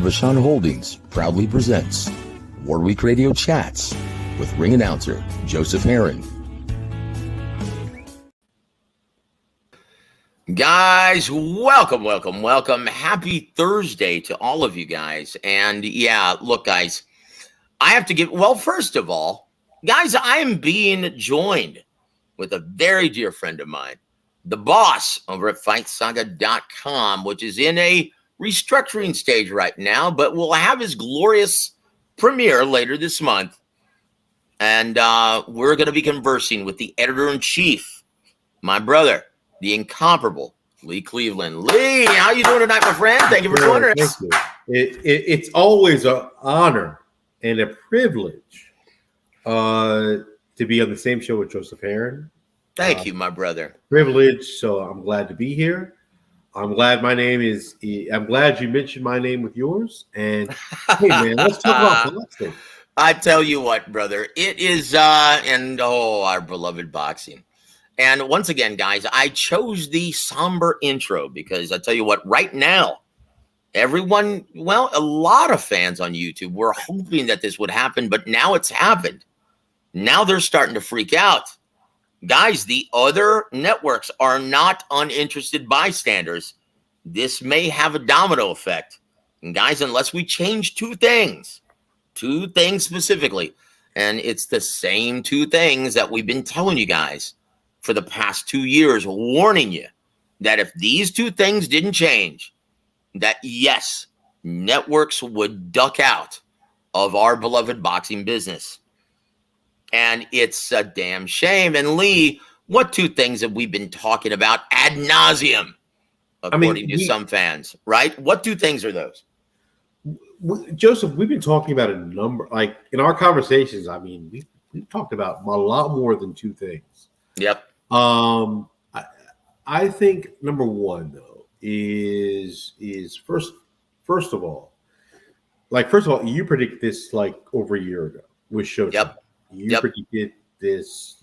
Vashon Holdings proudly presents WAWR Week Radio Chats with ring announcer Joseph Herron. Guys, welcome. Happy Thursday to all of you guys. And yeah, look, guys, I have to give, well, first of all, guys, I am being joined with a very dear friend of mine, the boss over at FightSaga.com, which is in a restructuring stage right now, but will have his glorious premiere later this month. And we're going to be conversing with the editor-in-chief, my brother, the incomparable Lee Cleveland. Lee, how you doing tonight, my friend? Thank you for joining us. Thank you. It's always an honor and a privilege to be on the same show with Joseph Herron. Thank you, my brother. Privilege, so I'm glad to be here. I'm glad I'm glad you mentioned my name with yours. And hey, man, let's talk about boxing. I tell you what, brother, it is, our beloved boxing. And once again, guys, I chose the somber intro because I tell you what, right now, everyone, well, a lot of fans on YouTube were hoping that this would happen, but now it's happened. Now they're starting to freak out. Guys, the other networks are not uninterested bystanders. This may have a domino effect. And guys, unless we change two things specifically, and it's the same two things that we've been telling you guys for the past 2 years, warning you that if these two things didn't change, that yes, networks would duck out of our beloved boxing business. And it's a damn shame. And Lee, what two things have we been talking about ad nauseum, according to some fans, right? What two things are those? Joseph, we've been talking about a number, like in our conversations, we've talked about a lot more than two things. Yep. I think number one though is first of all, you predicted this like over a year ago with Showtime. Yep. You predicted this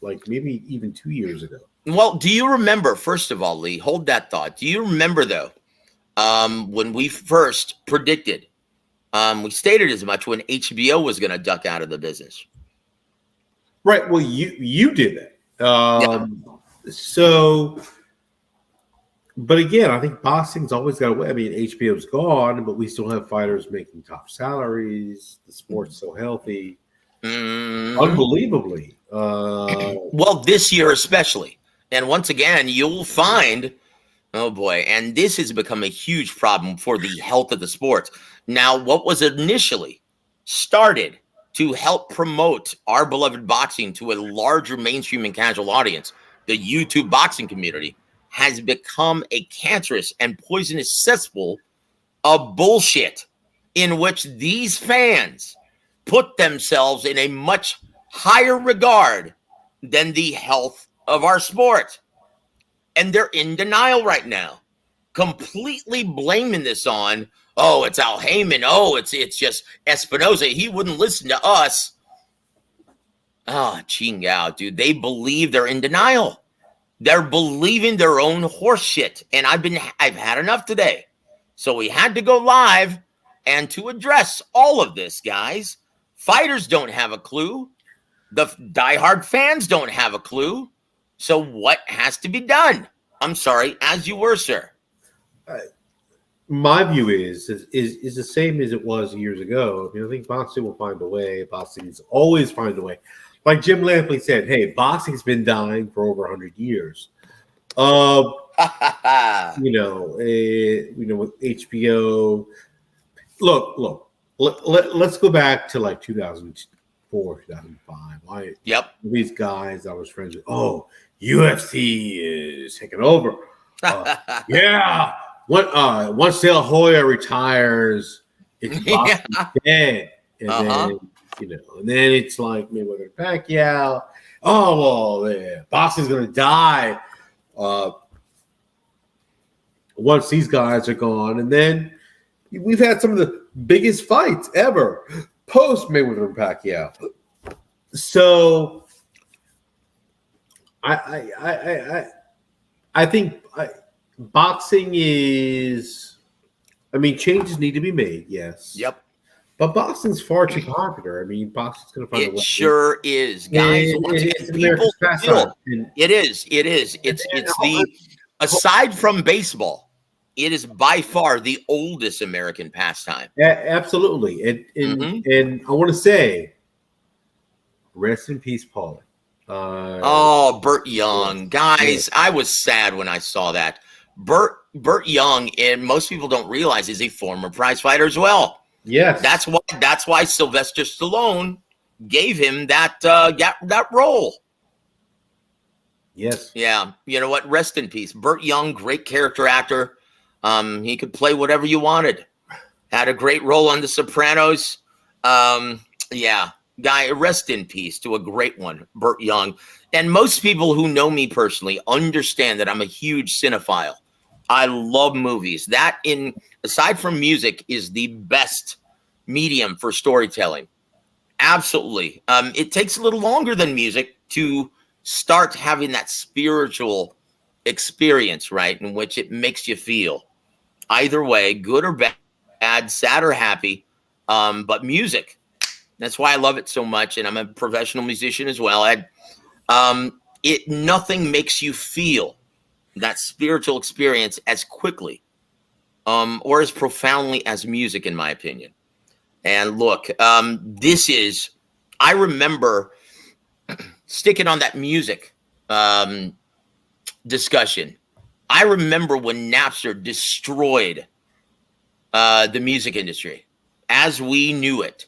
maybe even 2 years ago. Well, do you remember, first of all, Lee, hold that thought. Do you remember though, when we first predicted, we stated as much when HBO was going to duck out of the business? Right. Well, you did that. So, but again, I think boxing's always got away. I mean, HBO's gone, but we still have fighters making top salaries. The sport's so healthy, unbelievably. Well, this year especially, and once again, you'll find, oh boy, and this has become a huge problem for the health of the sport. Now, what was initially started to help promote our beloved boxing to a larger mainstream and casual audience, the YouTube boxing community, has become a cancerous and poisonous cesspool of bullshit in which these fans put themselves in a much higher regard than the health of our sport. And they're in denial right now, completely blaming this on, oh, it's Al Heyman. Oh, it's just Espinosa. He wouldn't listen to us. Oh, Chingao, dude. They believe they're in denial. They're believing their own horse shit. And I've had enough today. So we had to go live and to address all of this, guys. Fighters don't have a clue. The diehard fans don't have a clue. So what has to be done? I'm sorry, as you were, sir. My view is the same as it was years ago. I think boxing will find a way. Boxing's always find a way. Like Jim Lampley said, hey, boxing's been dying for over 100 years. With HBO. Look. Let's go back to like 2004, 2005. Yep. These guys I was friends with. Oh, UFC is taking over. Yeah. Once De La Hoya retires, it's dead. And then, and then it's like Mayweather Pacquiao. Oh, well, yeah, boxing's going to die once these guys are gone. And then we've had some of the biggest fights ever post Mayweather and Pacquiao. So I think boxing is I mean, changes need to be made, yes. Yep. But boxing's far too popular. I mean, boxing's going to find a It way. sure is, guys. Once It's again, an people America's pastime. still. It is. It is. It's the aside from baseball, it is by far the oldest American pastime. Absolutely. And I want to say, rest in peace, Paulie. Oh, Burt Young, guys! I was sad when I saw that. Burt Young, and most people don't realize, is a former prize fighter as well. Yes, That's why Sylvester Stallone gave him that role. Yes. Yeah. You know what? Rest in peace. Burt Young, great character actor. He could play whatever you wanted. Had a great role on The Sopranos. Yeah. Guy, rest in peace to a great one, Burt Young. And most people who know me personally understand that I'm a huge cinephile. I love movies. That, aside from music, is the best medium for storytelling. Absolutely. It takes a little longer than music to start having that spiritual experience, right, in which it makes you feel. Either way, good or bad, sad or happy. But music, that's why I love it so much, and I'm a professional musician as well. Nothing makes you feel that spiritual experience as quickly or as profoundly as music, in my opinion. And look, I remember sticking on that music discussion. I remember when Napster destroyed the music industry as we knew it.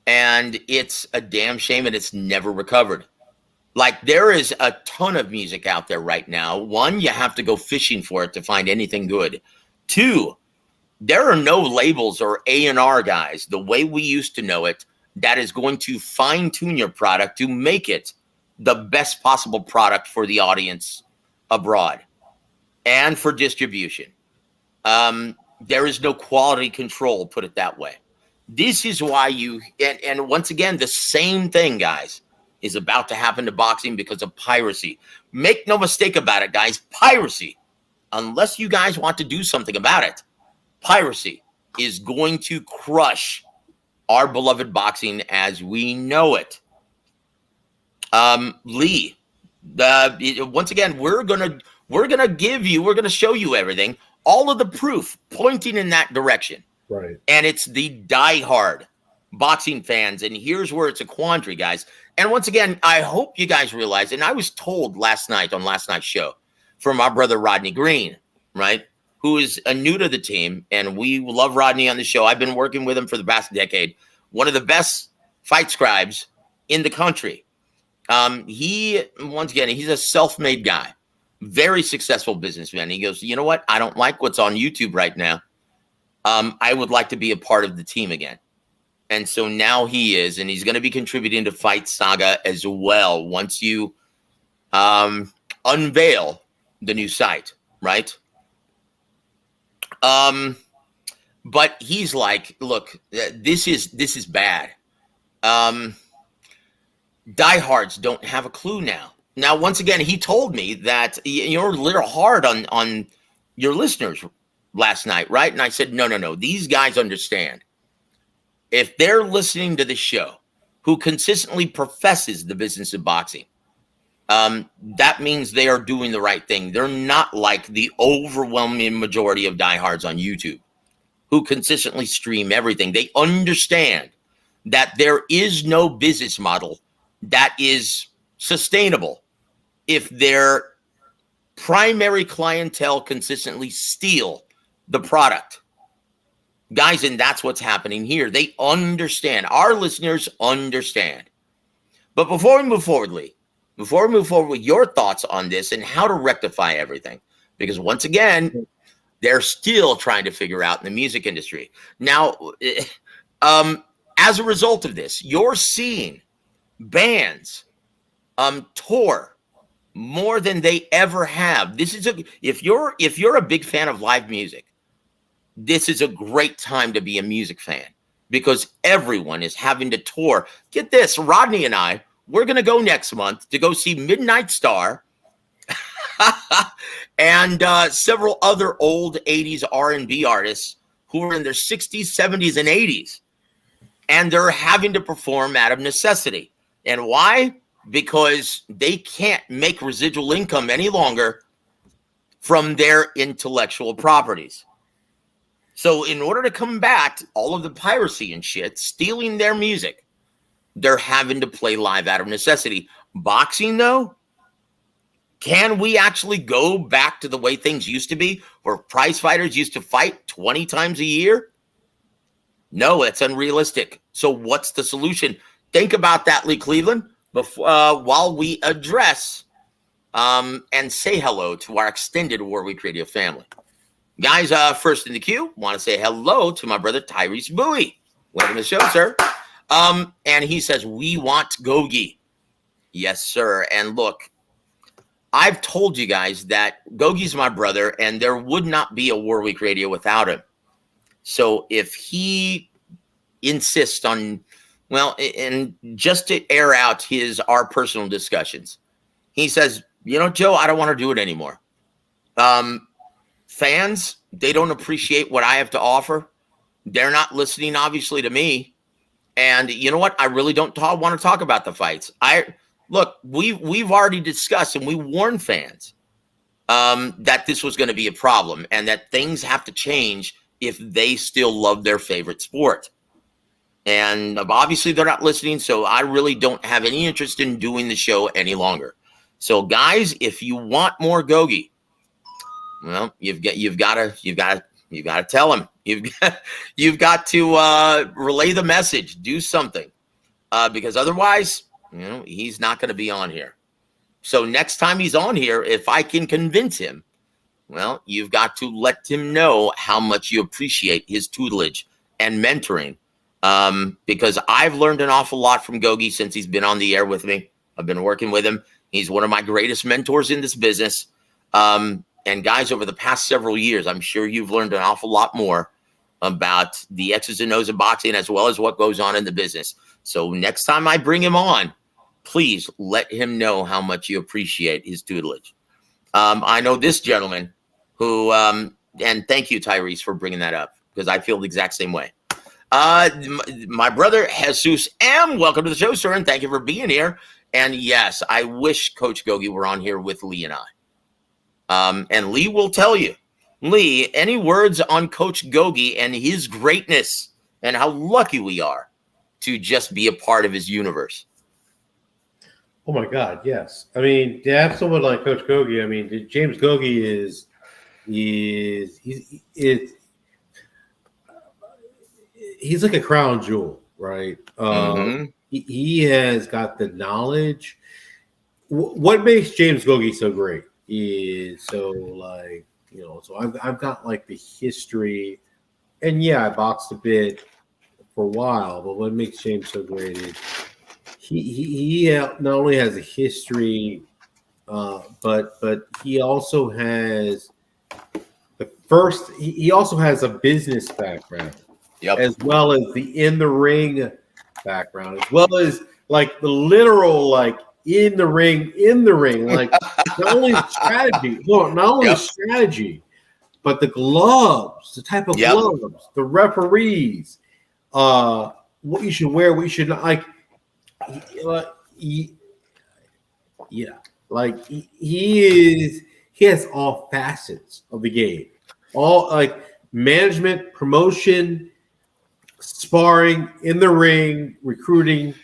And it's a damn shame, and it's never recovered. Like, there is a ton of music out there right now. One, you have to go fishing for it to find anything good. Two, there are no labels or A&R guys, the way we used to know it, that is going to fine-tune your product to make it the best possible product for the audience abroad and for distribution. There is no quality control, put it that way. This is why and once again, the same thing, guys, is about to happen to boxing because of piracy. Make no mistake about it, guys. Piracy, unless you guys want to do something about it, piracy is going to crush our beloved boxing as we know it. Lee, once again, we're gonna show you everything, all of the proof pointing in that direction. Right. And it's the diehard boxing fans. And here's where it's a quandary, guys. And once again, I hope you guys realize, and I was told last night on last night's show from our brother Rodney Green, right, who is new to the team, and we love Rodney on the show. I've been working with him for the past decade. One of the best fight scribes in the country. Once again, he's a self-made guy, very successful businessman. He goes, you know what? I don't like what's on YouTube right now. I would like to be a part of the team again. And so now he is, and he's going to be contributing to Fight Saga as well once you unveil the new site, right? But he's like, look, this is bad. Diehards don't have a clue now. Now, once again, he told me that you're a little hard on your listeners last night, right? And I said, no. These guys understand. If they're listening to the show, who consistently professes the business of boxing, that means they are doing the right thing. They're not like the overwhelming majority of diehards on YouTube who consistently stream everything. They understand that there is no business model that is sustainable if their primary clientele consistently steal the product. Guys, and that's what's happening here. They understand. Our listeners understand. But before we move forward, Lee, with your thoughts on this and how to rectify everything, because once again, they're still trying to figure out in the music industry. Now, as a result of this, you're seeing bands tour more than they ever have. This is if you're a big fan of live music, this is a great time to be a music fan because everyone is having to tour. Get this, Rodney and I, we're going to go next month to go see Midnight Star and several other old 80s R&B artists who are in their 60s, 70s, and 80s, and they're having to perform out of necessity. And why? Because they can't make residual income any longer from their intellectual properties. So in order to combat all of the piracy and shit, stealing their music, they're having to play live out of necessity. Boxing, though, can we actually go back to the way things used to be, where prize fighters used to fight 20 times a year? No, it's unrealistic. So what's the solution? Think about that, Lee Cleveland, before, while we address and say hello to our extended War Week Radio family. Guys, first in the queue, want to say hello to my brother Tyrese Bowie. Welcome to the show, sir. And he says, we want Gogi. Yes, sir. And look, I've told you guys that Gogi's my brother, and there would not be a War Week Radio without him. So if he insists on, well, and just to air out our personal discussions, he says, you know, Joe, I don't want to do it anymore. Fans, they don't appreciate what I have to offer. They're not listening, obviously, to me. And you know what? I really don't want to talk about the fights. Look, we've already discussed and we warned fans that this was going to be a problem and that things have to change if they still love their favorite sport. And obviously they're not listening, so I really don't have any interest in doing the show any longer. So guys, if you want more Gogi, well, you've got to tell him. You've got to relay the message, do something, because otherwise, you know, he's not going to be on here. So next time he's on here, if I can convince him, well, you've got to let him know how much you appreciate his tutelage and mentoring, because I've learned an awful lot from Gogi since he's been on the air with me. I've been working with him. He's one of my greatest mentors in this business. And guys, over the past several years, I'm sure you've learned an awful lot more about the X's and O's of boxing, as well as what goes on in the business. So next time I bring him on, please let him know how much you appreciate his tutelage. I know this gentleman who, and thank you, Tyrese, for bringing that up, because I feel the exact same way. My brother, Jesus M., welcome to the show, sir, and thank you for being here. And yes, I wish Coach Gogi were on here with Lee and I. And Lee will tell you. Lee, any words on Coach Gogi and his greatness and how lucky we are to just be a part of his universe? Oh my God, yes. I mean, to have someone like Coach Gogi, I mean, James Gogi is he's like a crown jewel, right? He has got the knowledge. What makes James Gogi so great is so like, you know, so I've got like the history, and yeah, I boxed a bit for a while, but what makes James so great is he not only has a history, but he also has he also has a business background, as well as the in the ring background, as well as like the literal like in the ring, like not only strategy, strategy, but the gloves, the type of gloves, the referees, what you should wear, what you should not like. He has all facets of the game, all like management, promotion, sparring, in the ring, recruiting,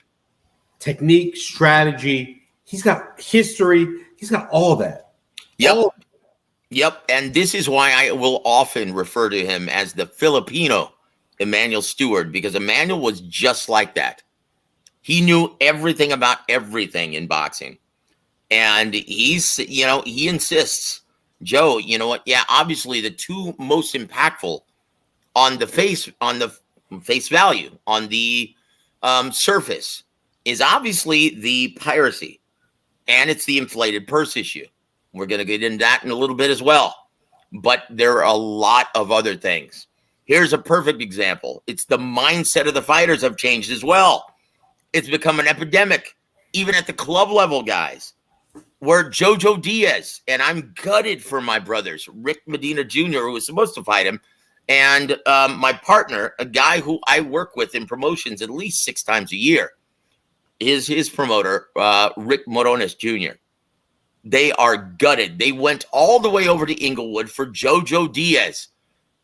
technique, strategy. He's got history. He's got all that. Yep. And this is why I will often refer to him as the Filipino Emmanuel Stewart, because Emmanuel was just like that. He knew everything about everything in boxing. And he insists, Joe, you know what? Yeah, obviously the two most impactful on the face value, on the surface, is obviously the piracy, and it's the inflated purse issue. We're going to get into that in a little bit as well. But there are a lot of other things. Here's a perfect example. It's the mindset of the fighters have changed as well. It's become an epidemic, even at the club level, guys, where Jojo Diaz, and I'm gutted for my brothers, Rick Medina Jr., who was supposed to fight him, And my partner, a guy who I work with in promotions at least 6 times a year, is his promoter, Rick Morones Jr. They are gutted. They went all the way over to Inglewood for JoJo Diaz.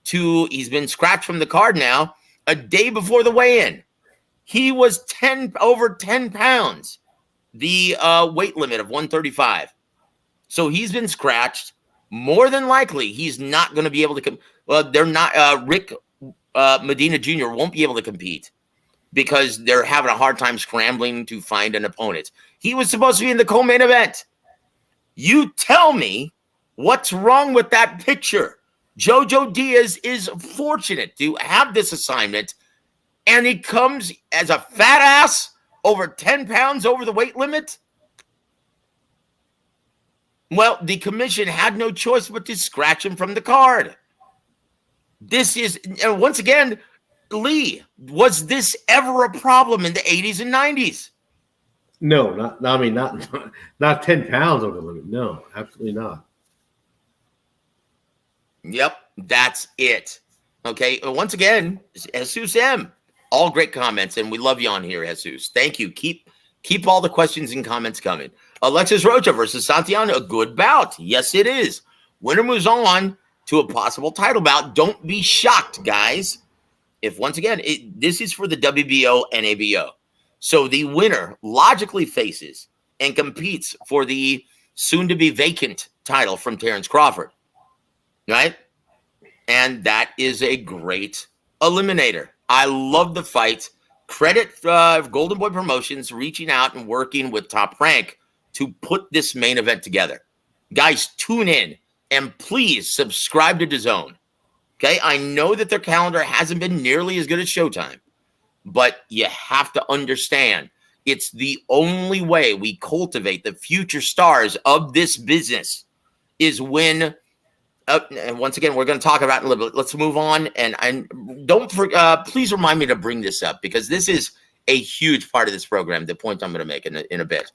He's been scratched from the card now a day before the weigh-in. He was over 10 pounds, the weight limit of 135. So he's been scratched. More than likely, he's not going to be able to come. Well, they're not. Rick Medina Jr. won't be able to compete because they're having a hard time scrambling to find an opponent. He was supposed to be in the co-main event. You tell me what's wrong with that picture. JoJo Diaz is fortunate to have this assignment, and he comes as a fat ass over 10 pounds over the weight limit. Well, the commission had no choice but to scratch him from the card. This is, once again, Lee, was this ever a problem in the 80s and 90s? No, not 10 pounds over the limit. No, absolutely not. Yep, that's it. Okay, once again, Jesus M. All great comments, and we love you on here, Jesus. Thank you. Keep all the questions and comments coming. Alexis Rocha versus Santillan, a good bout. Yes, it is. Winner moves on to a possible title bout. Don't be shocked, guys. If once again, this is for the WBO and ABO. So the winner logically faces and competes for the soon-to-be vacant title from Terrence Crawford, right? And that is a great eliminator. I love the fight. Credit Golden Boy Promotions reaching out and working with Top Rank to put this main event together. Guys, tune in and please subscribe to DAZN. Okay, I know that their calendar hasn't been nearly as good as Showtime, but you have to understand it's the only way we cultivate the future stars of this business is when, and once again, we're going to talk about it a little bit. Let's move on. And don't please remind me to bring this up because this is a huge part of this program, the point I'm going to make in a bit.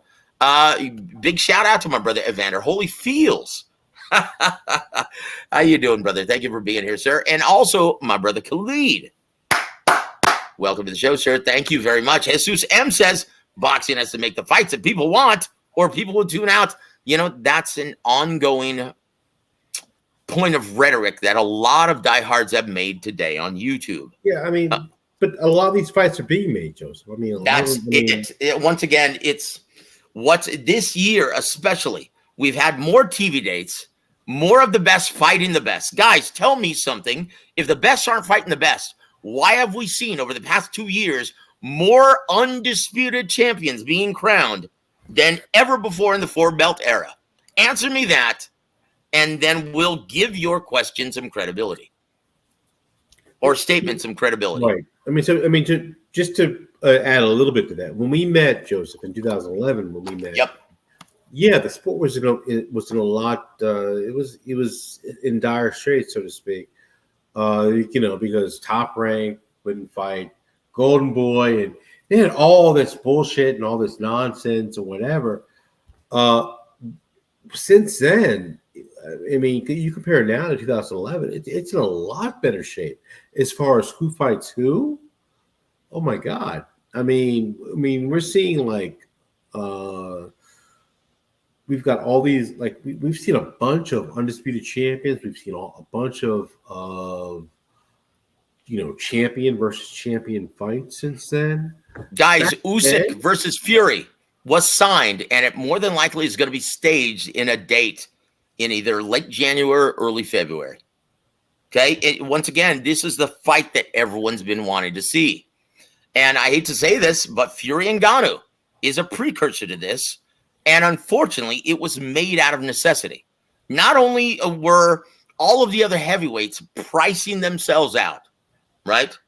Big shout out to my brother Evander Holyfields. How you doing, brother? Thank you for being here, sir. And also my brother Khalid. Welcome to the show, sir. Thank you very much. Jesus M says boxing has to make the fights that people want or people will tune out. You know, that's an ongoing point of rhetoric that a lot of diehards have made today on YouTube. Yeah, I mean, but a lot of these fights are being made, Joseph. I mean, once again, it's what's this year, especially. We've had more TV dates, more of the best fighting the best. Guys, tell me something. If the best aren't fighting the best, why have we seen over the past 2 years more undisputed champions being crowned than ever before in the 4-belt era? Answer me that, and then we'll give your question some credibility or statement some credibility. Right. Just to add a little bit to that, when we met, Joseph, in 2011, when we met, yep. Yeah, the sport was in a lot. It was in dire straits, so to speak. Because Top Rank wouldn't fight Golden Boy, and they had all this bullshit and all this nonsense or whatever. Since then, I mean, you compare now to 2011, it's in a lot better shape as far as who fights who. Oh my God! I mean, we're seeing like. We've got all these, like, we've seen a bunch of undisputed champions. We've seen a bunch of champion versus champion fights since then. Guys, Usyk versus Fury was signed, and it more than likely is going to be staged in a date in either late January or early February. Okay? Once again, this is the fight that everyone's been wanting to see. And I hate to say this, but Fury and Ngannou is a precursor to this. And unfortunately, it was made out of necessity. Not only were all of the other heavyweights pricing themselves out, right?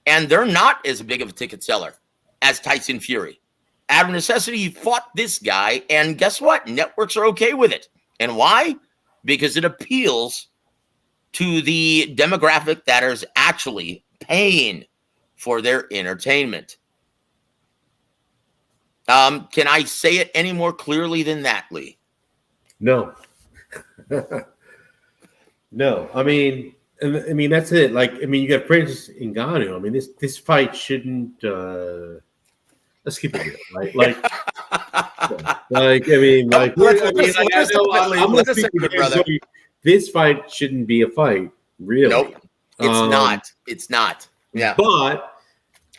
And they're not as big of a ticket seller as Tyson Fury. Out of necessity, he fought this guy, and guess what? Networks are okay with it. And why? Because it appeals to the demographic that is actually paying for their entertainment. Can I say it any more clearly than that, Lee? No. No. I mean, And I mean, that's it. Like, I mean, you got Francis Ngannou. I mean, this fight shouldn't. Let's keep it real, right? Like, I mean, like, I'm gonna speak for brother. This fight shouldn't be a fight, really. Nope, it's not. It's not. Yeah, but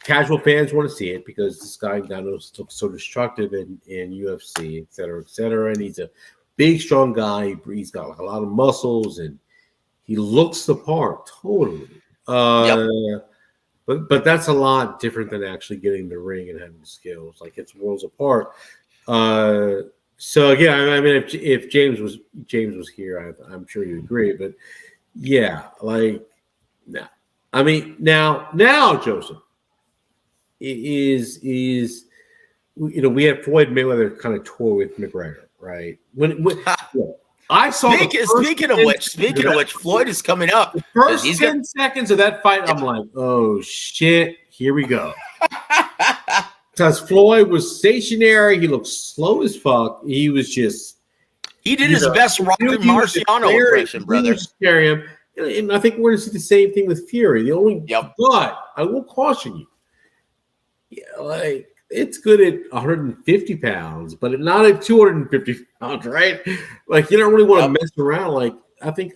casual fans want to see it because this guy Ngannou looks so destructive in UFC, et cetera, and he's a big, strong guy. He's got like a lot of muscles, and he looks the part totally. But that's a lot different than actually getting the ring and having the skills. Like, it's worlds apart. So yeah, I mean, if James was here, I'm sure you'd agree. But yeah, like, no. I mean, now, Joseph is we had Floyd Mayweather kind of tour with McGregor, right? When I saw speaking of which, Floyd is coming up. The first 10 seconds of that fight, I'm like, oh shit, here we go. Because Floyd was stationary, he looked slow as fuck. He was just he did his best Rocky Marciano impression, brother. Scare him. And I think we're going to see the same thing with Fury. The only but I will caution you. Yeah, like, it's good at 150 pounds, but not at 250 pounds, right? Like, you don't really want to mess around. Like, I think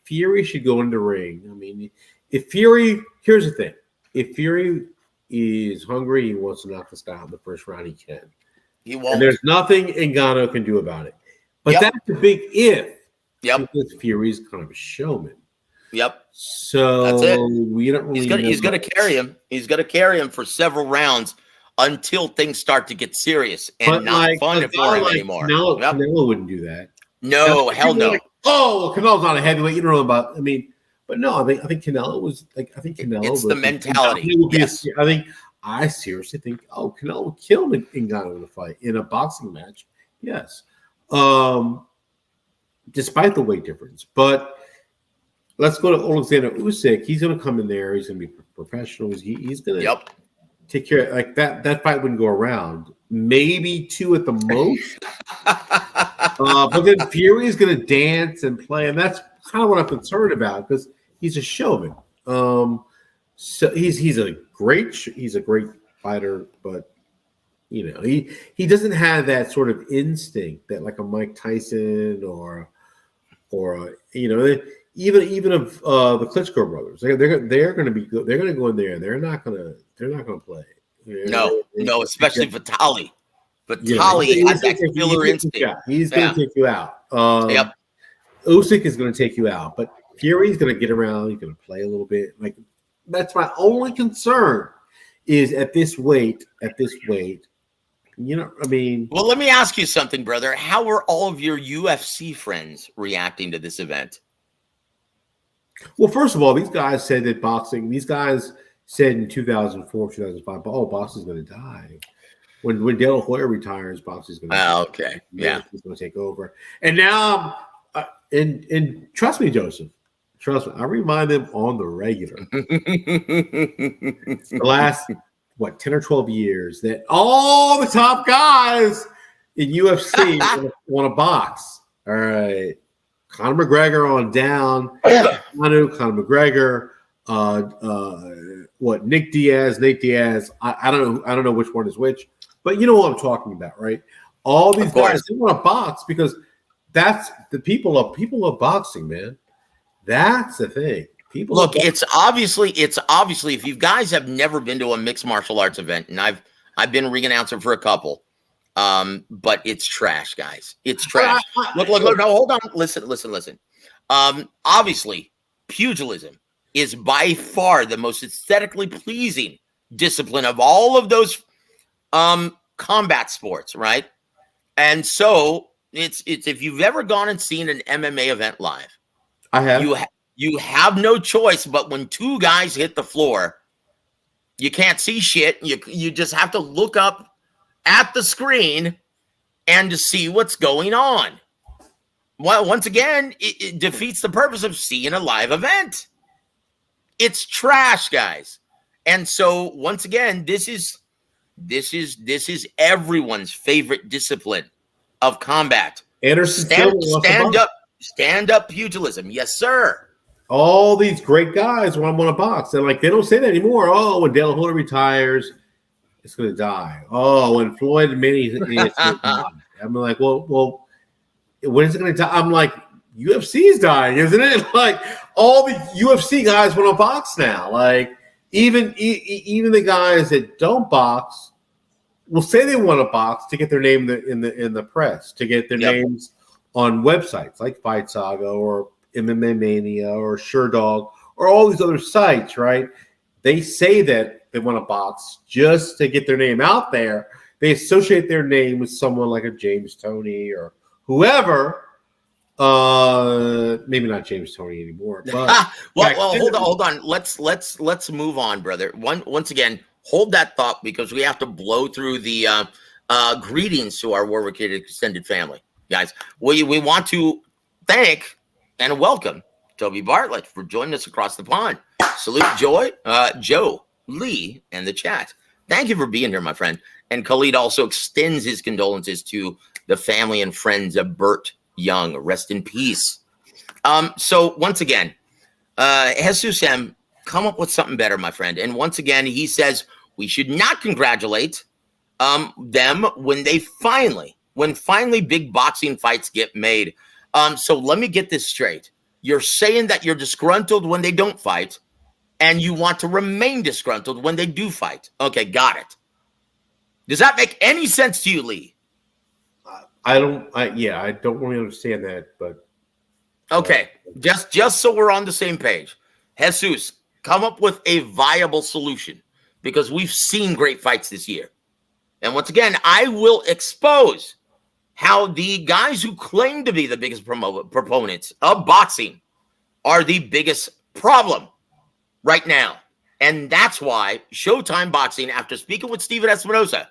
Fury should go in the ring. I mean, if Fury, here's the thing: if Fury is hungry, he wants to knock this guy out in the first round, he can. He won't. And there's nothing Ngannou can do about it. But that's a big if. Because Fury's kind of a showman. So that's it. We don't really he's going to carry him. He's going to carry him for several rounds until things start to get serious and not fun for him anymore. Canelo wouldn't do that. No, hell no. Like, Canelo's not a heavyweight. You don't know about. I mean, but no, I think Canelo was like. I think Canelo. It's the mentality. Yes. I seriously think. Canelo would kill Ngannou in a fight, in a boxing match. Yes, despite the weight difference. But let's go to Alexander Usyk. He's going to come in there. He's going to be professional. He's going to take care. Like that fight wouldn't go around. Maybe 2 at the most. But then Fury is going to dance and play, and that's kind of what I'm concerned about because he's a showman. So he's a great fighter, but he doesn't have that sort of instinct that like a Mike Tyson or even of the Klitschko brothers. They're going to be good. They're going to go in there. They're not going to play. No, especially Vitali. Vitali has that killer instinct. He's going to take you out. Usyk is going to take you out, but Fury's going to get around. He's going to play a little bit. Like, that's my only concern is at this weight. I mean. Well, let me ask you something, brother. How are all of your UFC friends reacting to this event? Well, first of all, these guys said that boxing. These guys said in 2004, 2005, boxing's going to die. When De La Hoya retires, boxing's going to die. Okay. Yeah. He's going to take over. And now, and trust me, Joseph, I remind them on the regular. The last, 10 or 12 years that all the top guys in UFC want to box. All right. Conor McGregor on down. Conor McGregor. Nick Diaz. I don't know which one is which, but you know what I'm talking about, right? All these guys, they want to box because that's the people of boxing, man. That's the thing. Look, it's obviously if you guys have never been to a mixed martial arts event, and I've been a ring announcer for a couple, but it's trash, guys. It's trash. Look, no, hold on. Listen. Obviously, pugilism is by far the most aesthetically pleasing discipline of all of those combat sports, right? And so it's if you've ever gone and seen an MMA event live, I have. You have no choice, but when 2 guys hit the floor, you can't see shit. You just have to look up at the screen and to see what's going on. Well, once again, it defeats the purpose of seeing a live event. It's trash, guys. And so once again, this is everyone's favorite discipline of combat. Anderson stand up pugilism. Yes, sir. all these great guys want to box. And like they don't say that anymore. Oh, when De La Hoya retires, it's going to die. Oh, when Floyd and Manny, it's going to die. I'm like, well, when is it going to die? I'm like, UFC is dying, isn't it? Like all the UFC guys want to box now. Like even the guys that don't box will say they want to box to get their name in the press, to get their names on websites like Fight Saga or MMA Mania or SureDog or all these other sites, right? They say that they want to box just to get their name out there. They associate their name with someone like a James Toney or whoever. Maybe not James Toney anymore. But well, hold on. Let's move on, brother. Once again, hold that thought because we have to blow through the greetings to our Warwick extended family, guys. We want to thank and welcome Toby Bartlett for joining us across the pond. Salute Joe Lee and the chat. Thank you for being here, my friend. And Khalid also extends his condolences to the family and friends of Burt Young. Rest in peace. So once again, Jesus M, come up with something better, my friend. And once again, he says we should not congratulate them when finally big boxing fights get made. So let me get this straight. You're saying that you're disgruntled when they don't fight, and you want to remain disgruntled when they do fight. Okay, got it. Does that make any sense to you, Lee? I don't really understand that, but okay, just so we're on the same page, Jesus, come up with a viable solution because we've seen great fights this year. And once again, I will expose how the guys who claim to be the biggest proponents of boxing are the biggest problem right now. And that's why Showtime Boxing, after speaking with Steven Espinosa,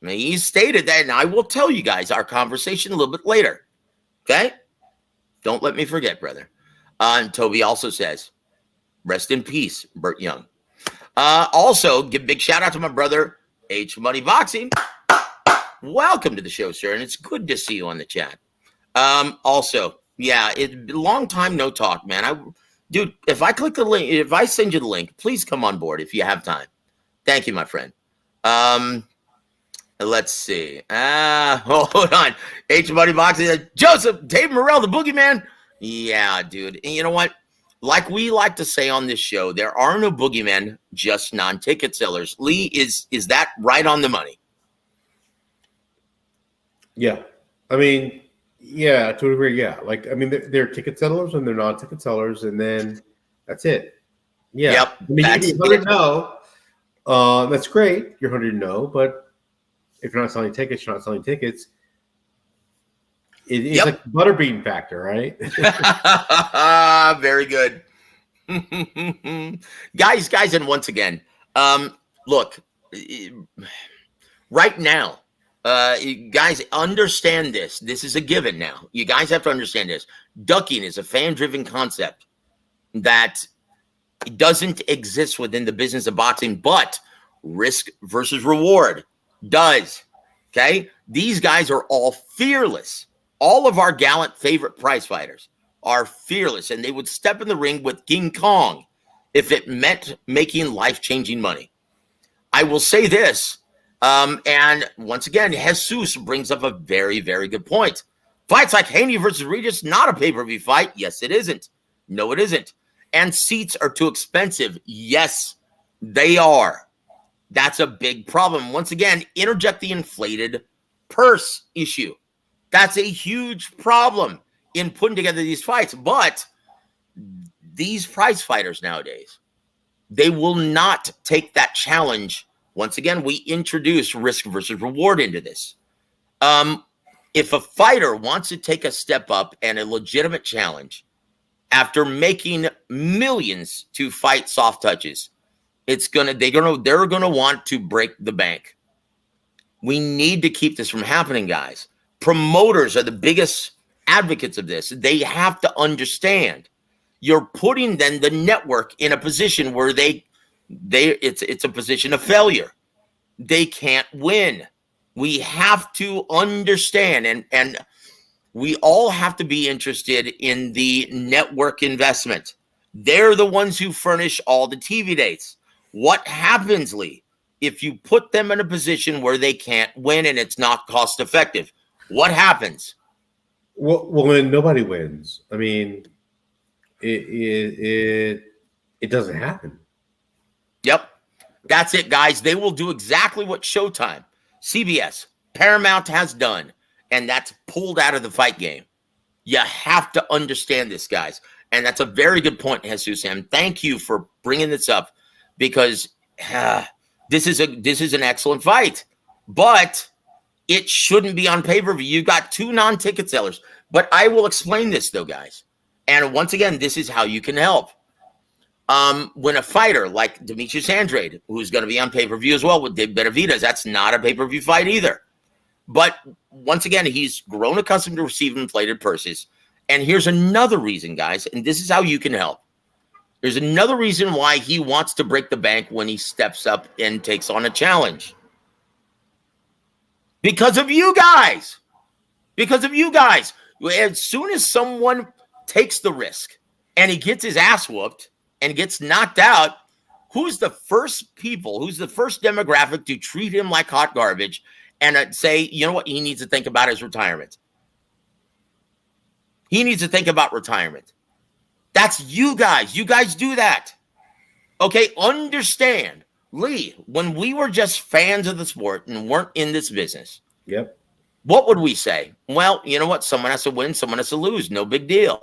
he stated that, and I will tell you guys our conversation a little bit later. Okay? Don't let me forget, brother. And Toby also says, rest in peace, Burt Young. Also, give a big shout out to my brother, H Money Boxing. Welcome to the show, sir, and it's good to see you on the chat. Also, long time no talk, man. Dude, if I click the link, if I send you the link, please come on board if you have time. Thank you, my friend. Let's see. Hold on. H Money Boxing, Joseph, Dave Morrell, the boogeyman. Yeah, dude. And you know what? Like we like to say on this show, there are no boogeymen, just non-ticket sellers. Lee, is that right on the money? Yeah. I mean, yeah, to a degree, yeah. Like, I mean, they're ticket sellers and they're non-ticket sellers, and then that's it. Yeah. Yep. I mean, you're 100 no. That's great. You're 100 no, but if you're not selling tickets, you're not selling tickets. It's like the butterbean factor, right? Very good. guys, and once again, look, right now, guys, understand this. This is a given now. You guys have to understand this. Ducking is a fan-driven concept that doesn't exist within the business of boxing, but risk versus reward does. Okay? These guys are all fearless. All of our gallant favorite prize fighters are fearless, and they would step in the ring with King Kong if it meant making life-changing money. I will say this, and once again, Jesus brings up a very, very good point. Fights like Haney versus Regis, not a pay-per-view fight. Yes, it isn't. No, it isn't. And seats are too expensive. Yes, they are. That's a big problem. Once again, interject the inflated purse issue. That's a huge problem in putting together these fights. But these prize fighters nowadays, they will not take that challenge. Once again, we introduce risk versus reward into this. If a fighter wants to take a step up and a legitimate challenge after making millions to fight soft touches, they're gonna want to break the bank. We need to keep this from happening, guys. Promoters are the biggest advocates of this. They have to understand you're putting then the network in a position where it's a position of failure. They can't win. We have to understand, and we all have to be interested in the network investment. They're the ones who furnish all the TV dates. What happens, Lee, if you put them in a position where they can't win and it's not cost effective? What happens? Well, when nobody wins, I mean, it doesn't happen. Yep. That's it, guys. They will do exactly what Showtime, CBS, Paramount has done, and that's pulled out of the fight game. You have to understand this, guys. And that's a very good point, Jesus. And thank you for bringing this up, because this is an excellent fight. But it shouldn't be on pay-per-view. You've got two non-ticket sellers. But I will explain this, though, guys. And once again, this is how you can help. When a fighter like Demetrius Andrade, who's going to be on pay-per-view as well with W.A.W, that's not a pay-per-view fight either. But once again, he's grown accustomed to receiving inflated purses. And here's another reason, guys, and this is how you can help. There's another reason why he wants to break the bank when he steps up and takes on a challenge. Because of you guys. Because of you guys. As soon as someone takes the risk and he gets his ass whooped and gets knocked out, who's the first demographic to treat him like hot garbage and say, you know what, he needs to think about his retirement? He needs to think about retirement. That's you guys. You guys do that. Okay, understand, Lee, when we were just fans of the sport and weren't in this business, yep, what would we say? Well, you know what? Someone has to win, someone has to lose. No big deal.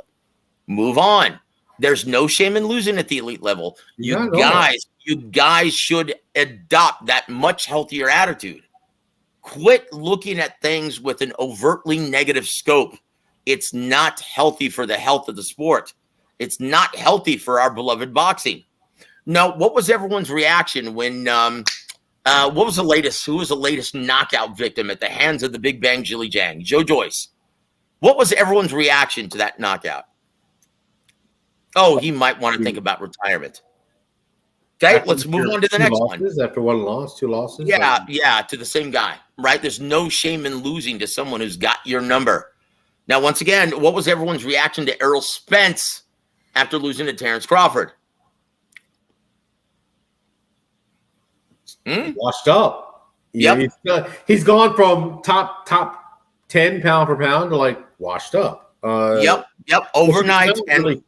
Move on. There's no shame in losing at the elite level. You guys should adopt that much healthier attitude. Quit looking at things with an overtly negative scope. It's not healthy for the health of the sport. It's not healthy for our beloved boxing. Now, what was everyone's reaction when, what was the latest, who was the latest knockout victim at the hands of the Big Bang Jilly Jang? Joe Joyce. What was everyone's reaction to that knockout? Oh, he might want to think about retirement. Okay, let's move on to the next one. After one loss, two losses? Yeah, to the same guy, right? There's no shame in losing to someone who's got your number. Now, once again, what was everyone's reaction to Errol Spence after losing to Terrence Crawford? Washed up. Yep. He's gone from top 10 pound for pound to like washed up. Yep. Overnight. Really,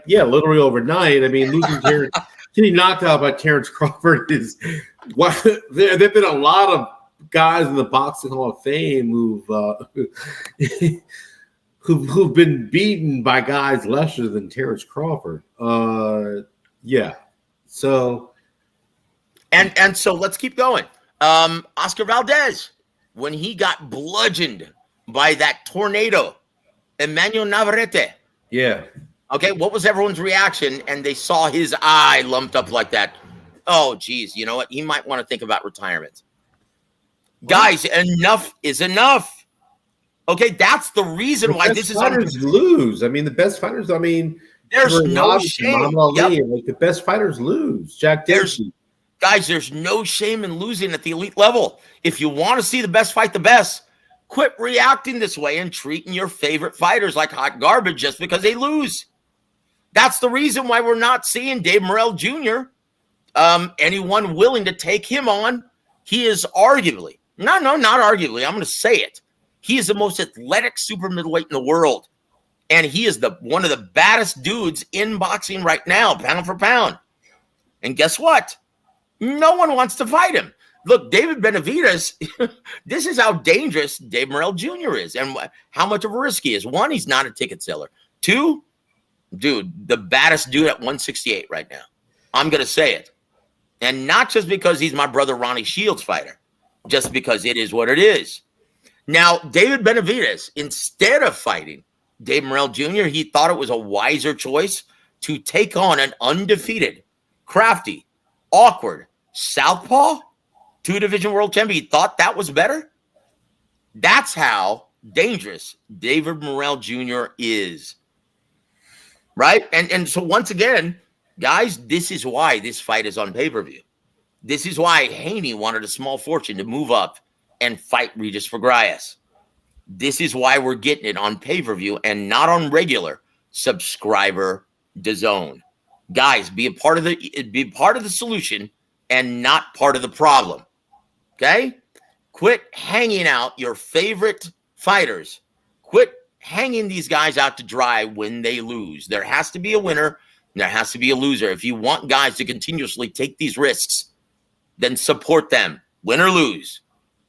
literally overnight. I mean, getting knocked out by Terrence Crawford is what there've been a lot of guys in the Boxing Hall of Fame who've been beaten by guys lesser than Terrence Crawford. So and so let's keep going. Oscar Valdez, when he got bludgeoned by that tornado, Emmanuel Navarrete. Yeah. Okay, what was everyone's reaction? And they saw his eye lumped up like that. Oh, geez, you know what? He might want to think about retirement. Guys, enough is enough. Okay, that's the reason why this is fighters lose. I mean, the best fighters. I mean, there's no shame. Like the best fighters lose. Jack Dempsey. Guys, there's no shame in losing at the elite level. If you want to see the best fight the best, quit reacting this way and treating your favorite fighters like hot garbage just because they lose. That's the reason why we're not seeing Dave Morrell Jr. Anyone willing to take him on. He is arguably, not arguably, I'm going to say it. He is the most athletic super middleweight in the world. And he is one of the baddest dudes in boxing right now, pound for pound. And guess what? No one wants to fight him. Look, David Benavidez, this is how dangerous Dave Morrell Jr. is and how much of a risk he is. One, he's not a ticket seller. Two, dude, the baddest dude at 168 right now. I'm going to say it. And not just because he's my brother Ronnie Shields' fighter, just because it is what it is. Now, David Benavidez, instead of fighting Dave Morrell Jr., he thought it was a wiser choice to take on an undefeated, crafty, awkward southpaw two-division world champion. He thought that was better. That's how dangerous David Morrell Jr. is. Right? And so once again, guys, this is why this fight is on pay-per-view. This is why Haney wanted a small fortune to move up and fight Regis Fagrias. This is why we're getting it on pay-per-view and not on regular subscriber DAZN. Guys, be a part of the solution and not part of the problem. Okay? Quit hanging out your favorite fighters. Quit hanging these guys out to dry when they lose. There has to be a winner. There has to be a loser. If you want guys to continuously take these risks, then support them, win or lose.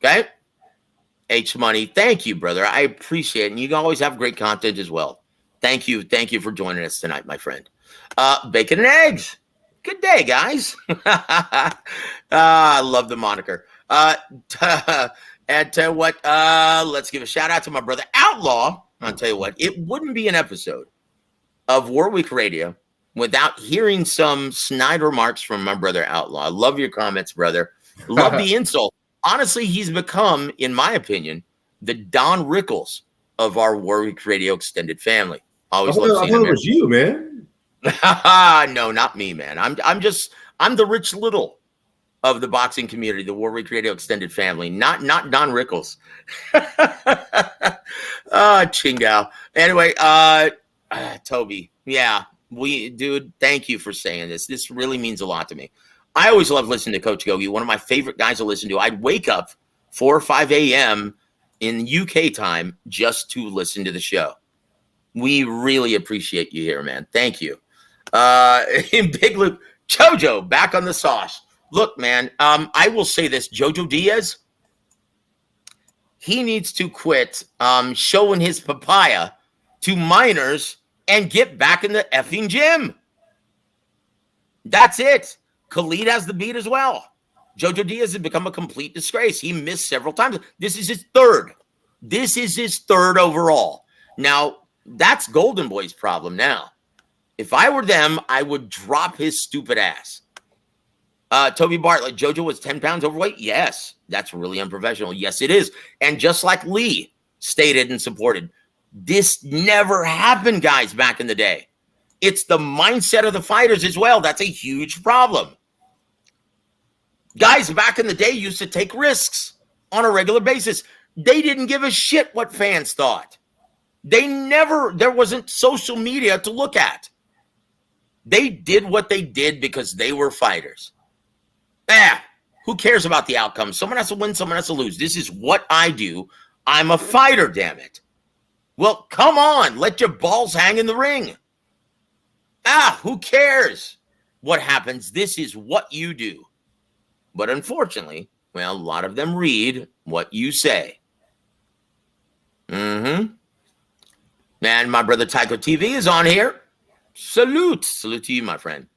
Okay? H Money, thank you, brother. I appreciate it. And you always have great content as well. Thank you. Thank you for joining us tonight, my friend. Bacon and eggs. Good day, guys. I love the moniker. And tell you what, let's give a shout out to my brother Outlaw. I'll tell you what, it wouldn't be an episode of Warwick Radio without hearing some snide remarks from my brother Outlaw. I love your comments, brother. Love the insult. Honestly, he's become, in my opinion, the Don Rickles of our Warwick Radio extended family. Always love seeing him. I thought it was you, man. No, not me, man. I'm the Rich Little of the boxing community, the Warwick Radio extended family, not Don Rickles. Chingao. Anyway, Toby, yeah, dude, thank you for saying this. This really means a lot to me. I always love listening to Coach Gogi, one of my favorite guys to listen to. I'd wake up 4 or 5 a.m. in UK time just to listen to the show. We really appreciate you here, man. Thank you. In Big Luke, Jojo, back on the sauce. Look, man, I will say this. Jojo Diaz, he needs to quit showing his papaya to minors and get back in the effing gym. That's it. Khalid has the beat as well. Jojo Diaz has become a complete disgrace. He missed several times. This is his third. This is his third overall. Now, that's Golden Boy's problem now. If I were them, I would drop his stupid ass. Toby Bartlett, Jojo was 10 pounds overweight? Yes. That's really unprofessional. Yes, it is. And just like Lee stated and supported, this never happened, guys, back in the day. It's the mindset of the fighters as well. That's a huge problem. Guys back in the day used to take risks on a regular basis. They didn't give a shit what fans thought. There wasn't social media to look at. They did what they did because they were fighters. Who cares about the outcome? Someone has to win, someone has to lose. This is what I do. I'm a fighter, damn it. Well, come on. Let your balls hang in the ring. Who cares what happens? This is what you do. But unfortunately, well, a lot of them read what you say. And my brother Tycho TV is on here. Salute to you, my friend.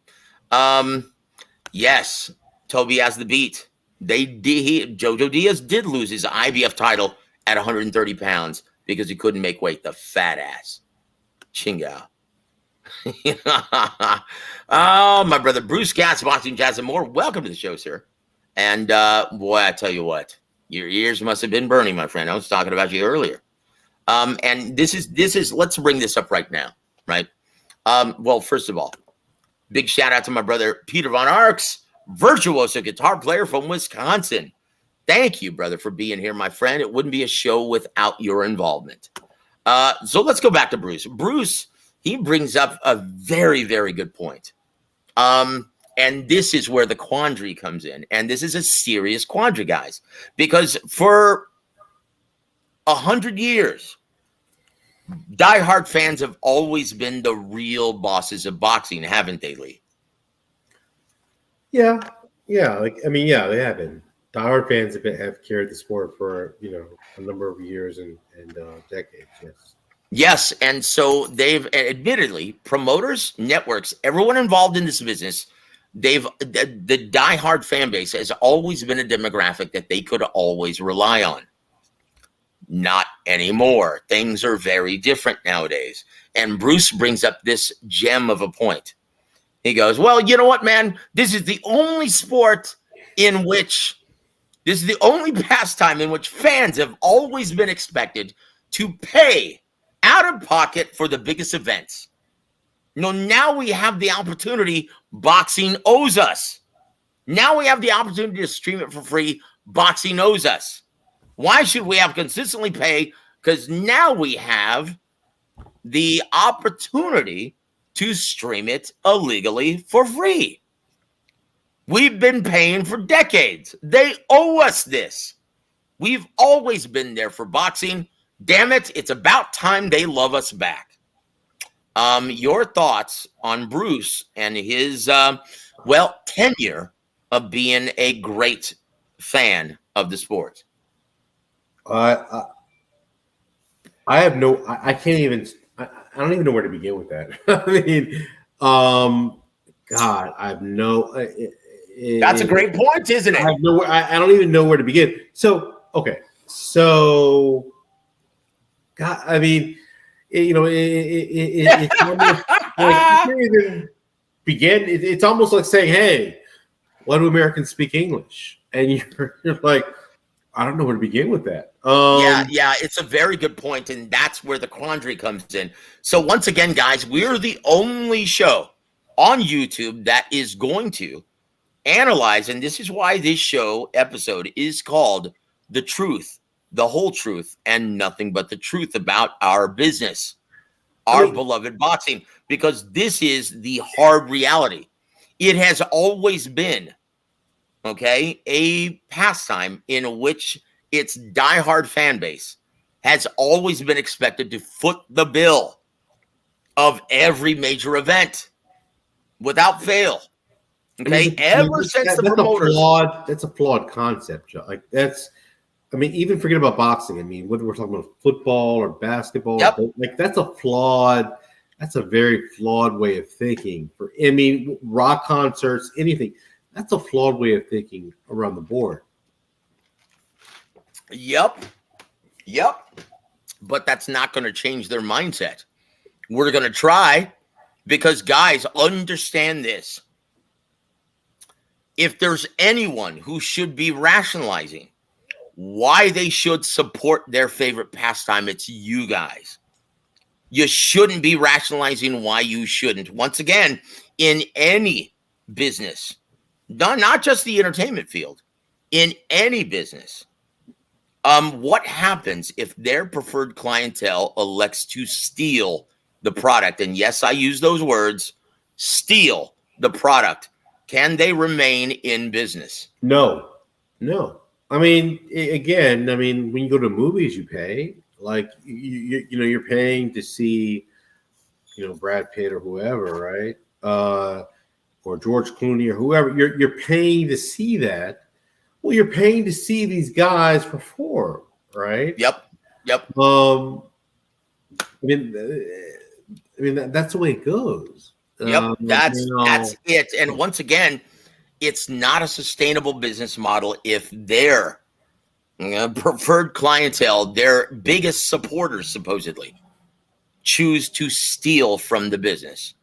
Yes, Toby has the beat. Jojo Diaz did lose his IBF title at 130 pounds because he couldn't make weight. The fat ass. Chingao. Oh, my brother Bruce Katz, Boxing Jazz and More. Welcome to the show, sir. And boy, I tell you what, your ears must have been burning, my friend. I was talking about you earlier. And this is. Let's bring this up right now, right? Well, first of all, big shout out to my brother Peter Von Arx, virtuoso guitar player from Wisconsin. Thank you, brother, for being here, my friend. It wouldn't be a show without your involvement. So let's go back to Bruce. Bruce, he brings up a very, very good point. And this is where the quandary comes in. And this is a serious quandary, guys, because for 100 years, diehard fans have always been the real bosses of boxing, haven't they, Lee? Yeah. They have been. Diehard fans have carried the sport for a number of years and decades. Yes. Yes, and so they've admittedly promoters, networks, everyone involved in this business. The diehard fan base has always been a demographic that they could always rely on. Not anymore. Things are very different nowadays. And Bruce brings up this gem of a point. He goes, well, you know what, man? This is the only pastime in which fans have always been expected to pay out of pocket for the biggest events. Now we have the opportunity. Boxing owes us. Now we have the opportunity to stream it for free. Boxing owes us. Why should we have consistently pay? Because now we have the opportunity to stream it illegally for free. We've been paying for decades. They owe us this. We've always been there for boxing. Damn it, it's about time they love us back. Your thoughts on Bruce and his, tenure of being a great fan of the sport? I have no, I can't even, I don't even know where to begin with that. I mean, God, I have no. That's a great point, isn't it? I don't even know where to begin. So, okay. So, God, I mean, it's almost like you can't even begin. It's almost like saying, hey, why do Americans speak English? And you're like, I don't know where to begin with that. Yeah, it's a very good point, and that's where the quandary comes in. So once again, guys, we're the only show on YouTube that is going to analyze, and this is why this show episode is called The Truth, the whole truth, and nothing but the truth about our business, our beloved boxing, because this is the hard reality. It has always been, okay, a pastime in which its diehard fan base has always been expected to foot the bill of every major event without fail. Okay, ever since the promoters. That's a flawed concept, Joe. Like even forget about boxing. I mean, whether we're talking about football or basketball, like that's a very flawed way of thinking. Rock concerts, anything. That's a flawed way of thinking around the board. Yep. But that's not going to change their mindset. We're going to try because, guys, understand this. If there's anyone who should be rationalizing why they should support their favorite pastime, it's you guys. You shouldn't be rationalizing why you shouldn't. Once again, in any business, not just the entertainment field, in any business, what happens if their preferred clientele elects to steal the product? And yes, I use those words, steal the product. Can they remain in business? No. I mean, again, when you go to movies, you pay. Like you're paying to see, Brad Pitt or whoever, right? Or George Clooney or whoever. You're paying to see that. Well, you're paying to see these guys perform, right? Yep. That's the way it goes. Yep, that's it. And once again, it's not a sustainable business model if their preferred clientele, their biggest supporters, supposedly, choose to steal from the business.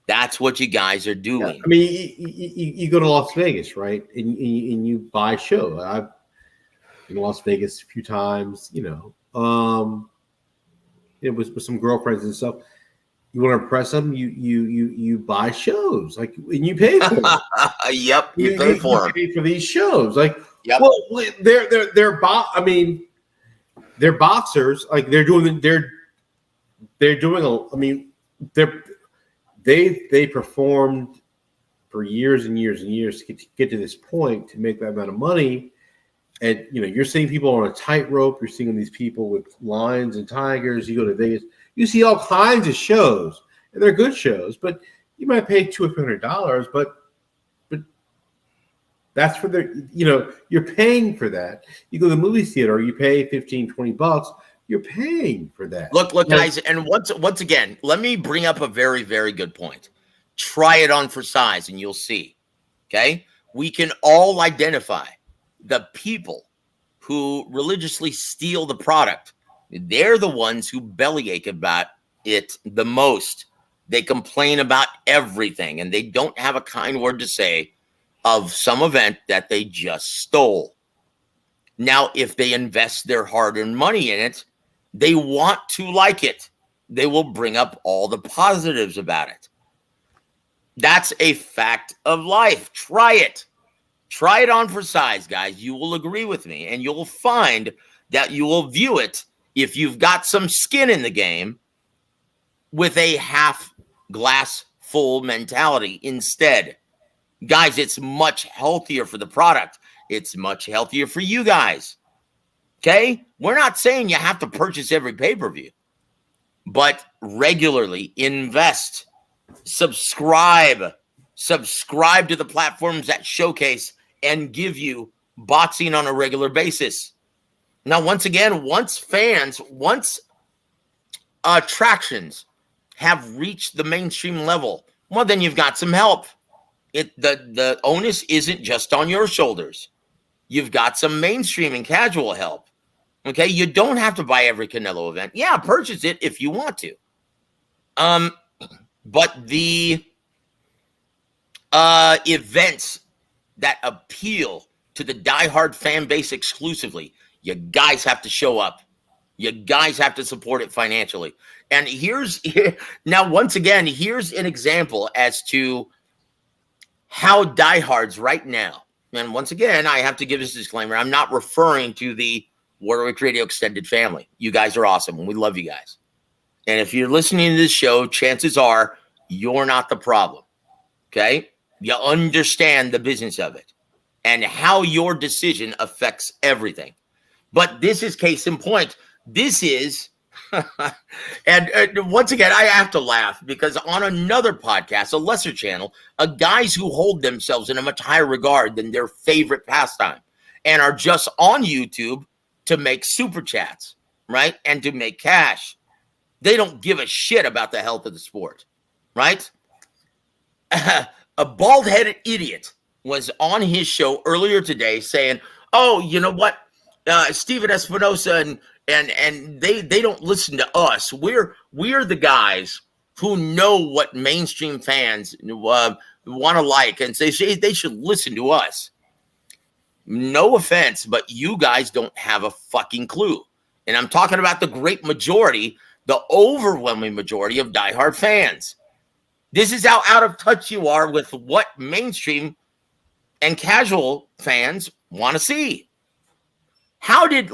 That's what you guys are doing. Yeah. You go to Las Vegas, right? And you buy a show. I've been to Las Vegas a few times, with some girlfriends and stuff. You want to impress them, you buy shows, and you pay for them. Yep, you pay for them. Pay for these shows, yep. Well, they're boxers, like they performed for years and years and years to get to this point to make that amount of money. And you're seeing people on a tightrope. You're seeing these people with lions and tigers. You go to Vegas, you see all kinds of shows, and they're good shows. But you might pay $200 or $300, but that's for you're paying for that. You go to the movie theater, you pay $15-$20. You're paying for that. Look, guys, and once again, let me bring up a very, very good point. Try it on for size, and you'll see. Okay, we can all identify the people who religiously steal the product. They're the ones who bellyache about it the most. They complain about everything, and they don't have a kind word to say of some event that they just stole. Now, if they invest their hard-earned money in it, they want to like it. They will bring up all the positives about it. That's a fact of life. Try it. Try it on for size, guys. You will agree with me, and you'll find that you will view it, if you've got some skin in the game, with a half glass full mentality instead. Guys, it's much healthier for the product. It's much healthier for you guys. Okay? We're not saying you have to purchase every pay-per-view, but regularly invest, subscribe to the platforms that showcase and give you boxing on a regular basis. Now, once again, once attractions have reached the mainstream level, well, then you've got some help. The onus isn't just on your shoulders. You've got some mainstream and casual help. Okay, you don't have to buy every Canelo event. Yeah, purchase it if you want to. But the events that appeal to the diehard fan base exclusively, you guys have to show up. You guys have to support it financially. And now, once again, here's an example as to how diehards right now, and once again, I have to give this disclaimer. I'm not referring to the Warwick Radio extended family. You guys are awesome, and we love you guys. And if you're listening to this show, chances are you're not the problem, okay? You understand the business of it and how your decision affects everything. But this is case in point. This is, and once again, I have to laugh because on another podcast, a lesser channel, guys who hold themselves in a much higher regard than their favorite pastime and are just on YouTube to make super chats, right? And to make cash. They don't give a shit about the health of the sport, right? A bald-headed idiot was on his show earlier today saying, oh, you know what? Steven Espinosa and they don't listen to us. We're the guys who know what mainstream fans want to like and say they should listen to us. No offense, but you guys don't have a fucking clue. And I'm talking about the great majority, the overwhelming majority of diehard fans. This is how out of touch you are with what mainstream and casual fans want to see. How did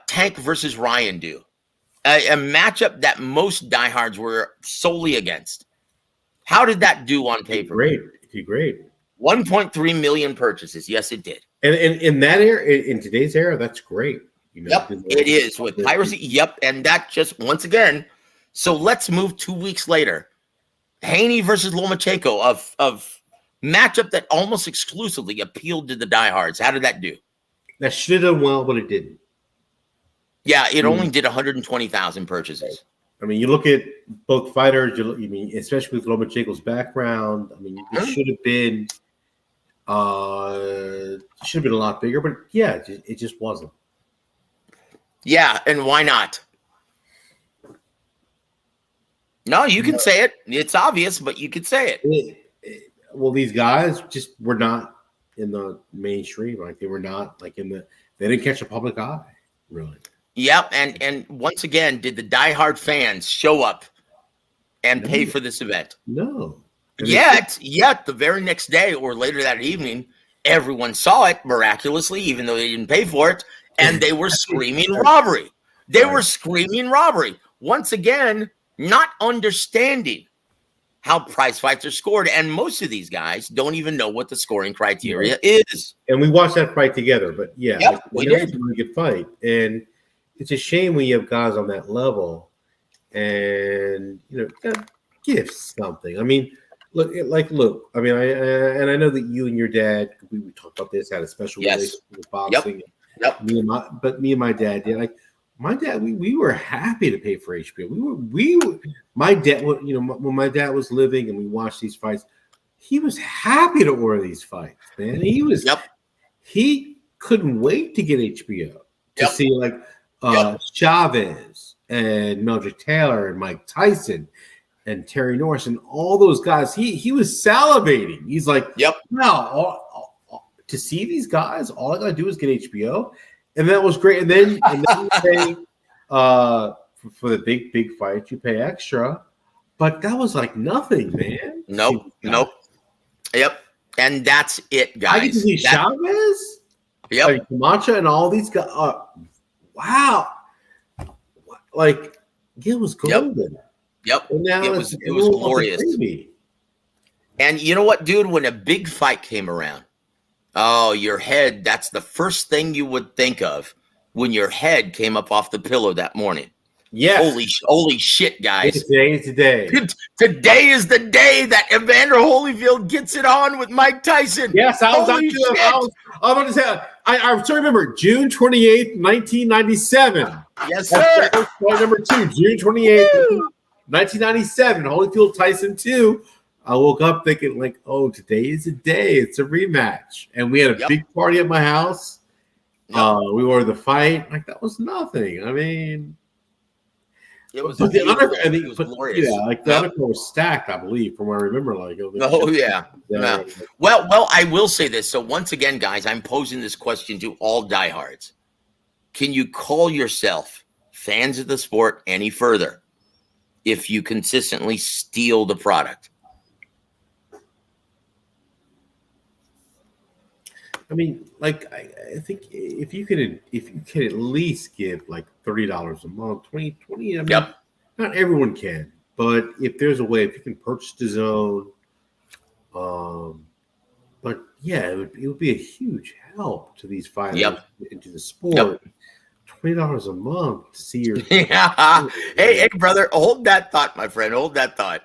Tank versus Ryan do? A matchup that most diehards were solely against. How did that do on paper? Great. 1.3 million purchases. Yes, it did. And in that era, in today's era, that's great. You know, yep, it is with piracy. Yep, and that just once again. So let's move 2 weeks later. Haney versus Lomachenko of matchup that almost exclusively appealed to the diehards. How did that do? That should have done well, but it didn't. Yeah, it only did 120,000 purchases. I mean, you look at both fighters. You mean, especially with Lomachenko's background. I mean, it should have been. Should have been a lot bigger, but yeah, it just wasn't. Yeah, and why not? No, you can say it. It's obvious, but you could say it. Well, these guys just were not in the mainstream. Like they were not like they didn't catch a public eye, really. Yep, and once again, did the diehard fans show up and pay for this event? No. Yet the very next day or later that evening, everyone saw it miraculously, even though they didn't pay for it, and they were screaming robbery. They were screaming robbery. Once again, not understanding how prize fights are scored, and most of these guys don't even know what the scoring criteria is. And we watched that fight together, but yeah, we did. It was a really good fight, and it's a shame when you have guys on that level, and give something. I mean. Look. I mean, I know that you and your dad, we talked about this, had a special relationship with boxing. Yep. Me and my dad did. Like my dad, we were happy to pay for HBO. My dad, when my dad was living and we watched these fights, he was happy to order these fights, man. He couldn't wait to get HBO to see Chavez and Mildred Taylor and Mike Tyson. And Terry Norris and all those guys, he was salivating. He's like, no, to see these guys, all I gotta do is get HBO, and that was great. And then you pay for the big fight, you pay extra, but that was like nothing, man. Nope. Yep, and that's it, guys. I get to see Chavez, Camacho, and all these guys. Wow, like it was golden. Yep. And now It was everyone wants to glorious. trade me. And you know what, dude? When a big fight came around, oh, your head, that's the first thing you would think of when your head came up off the pillow that morning. Yes. Holy shit, guys. Today is the day. Today is the day that Evander Holyfield gets it on with Mike Tyson. Yes, I was about to say, I still remember June 28th, 1997. Yes, sir. That was point number 2, June 28th, 1997, Holyfield Tyson 2. I woke up thinking, like, oh, today is the day. It's a rematch. And we had a big party at my house. We ordered the fight. Like, that was nothing. I mean, it was glorious. Yeah, like the undercard was stacked, I believe, from what I remember. Like, yeah. Well, I will say this. So once again, guys, I'm posing this question to all diehards. Can you call yourself fans of the sport any further if you consistently steal the product? I mean, like, I think if you can at least give like $30 a month, 20, I mean, not everyone can, but if there's a way, if you can purchase the zone, but yeah, it would be a huge help to these fighters into the sport. $20 a month to see your Hey, brother, hold that thought, my friend. Hold that thought.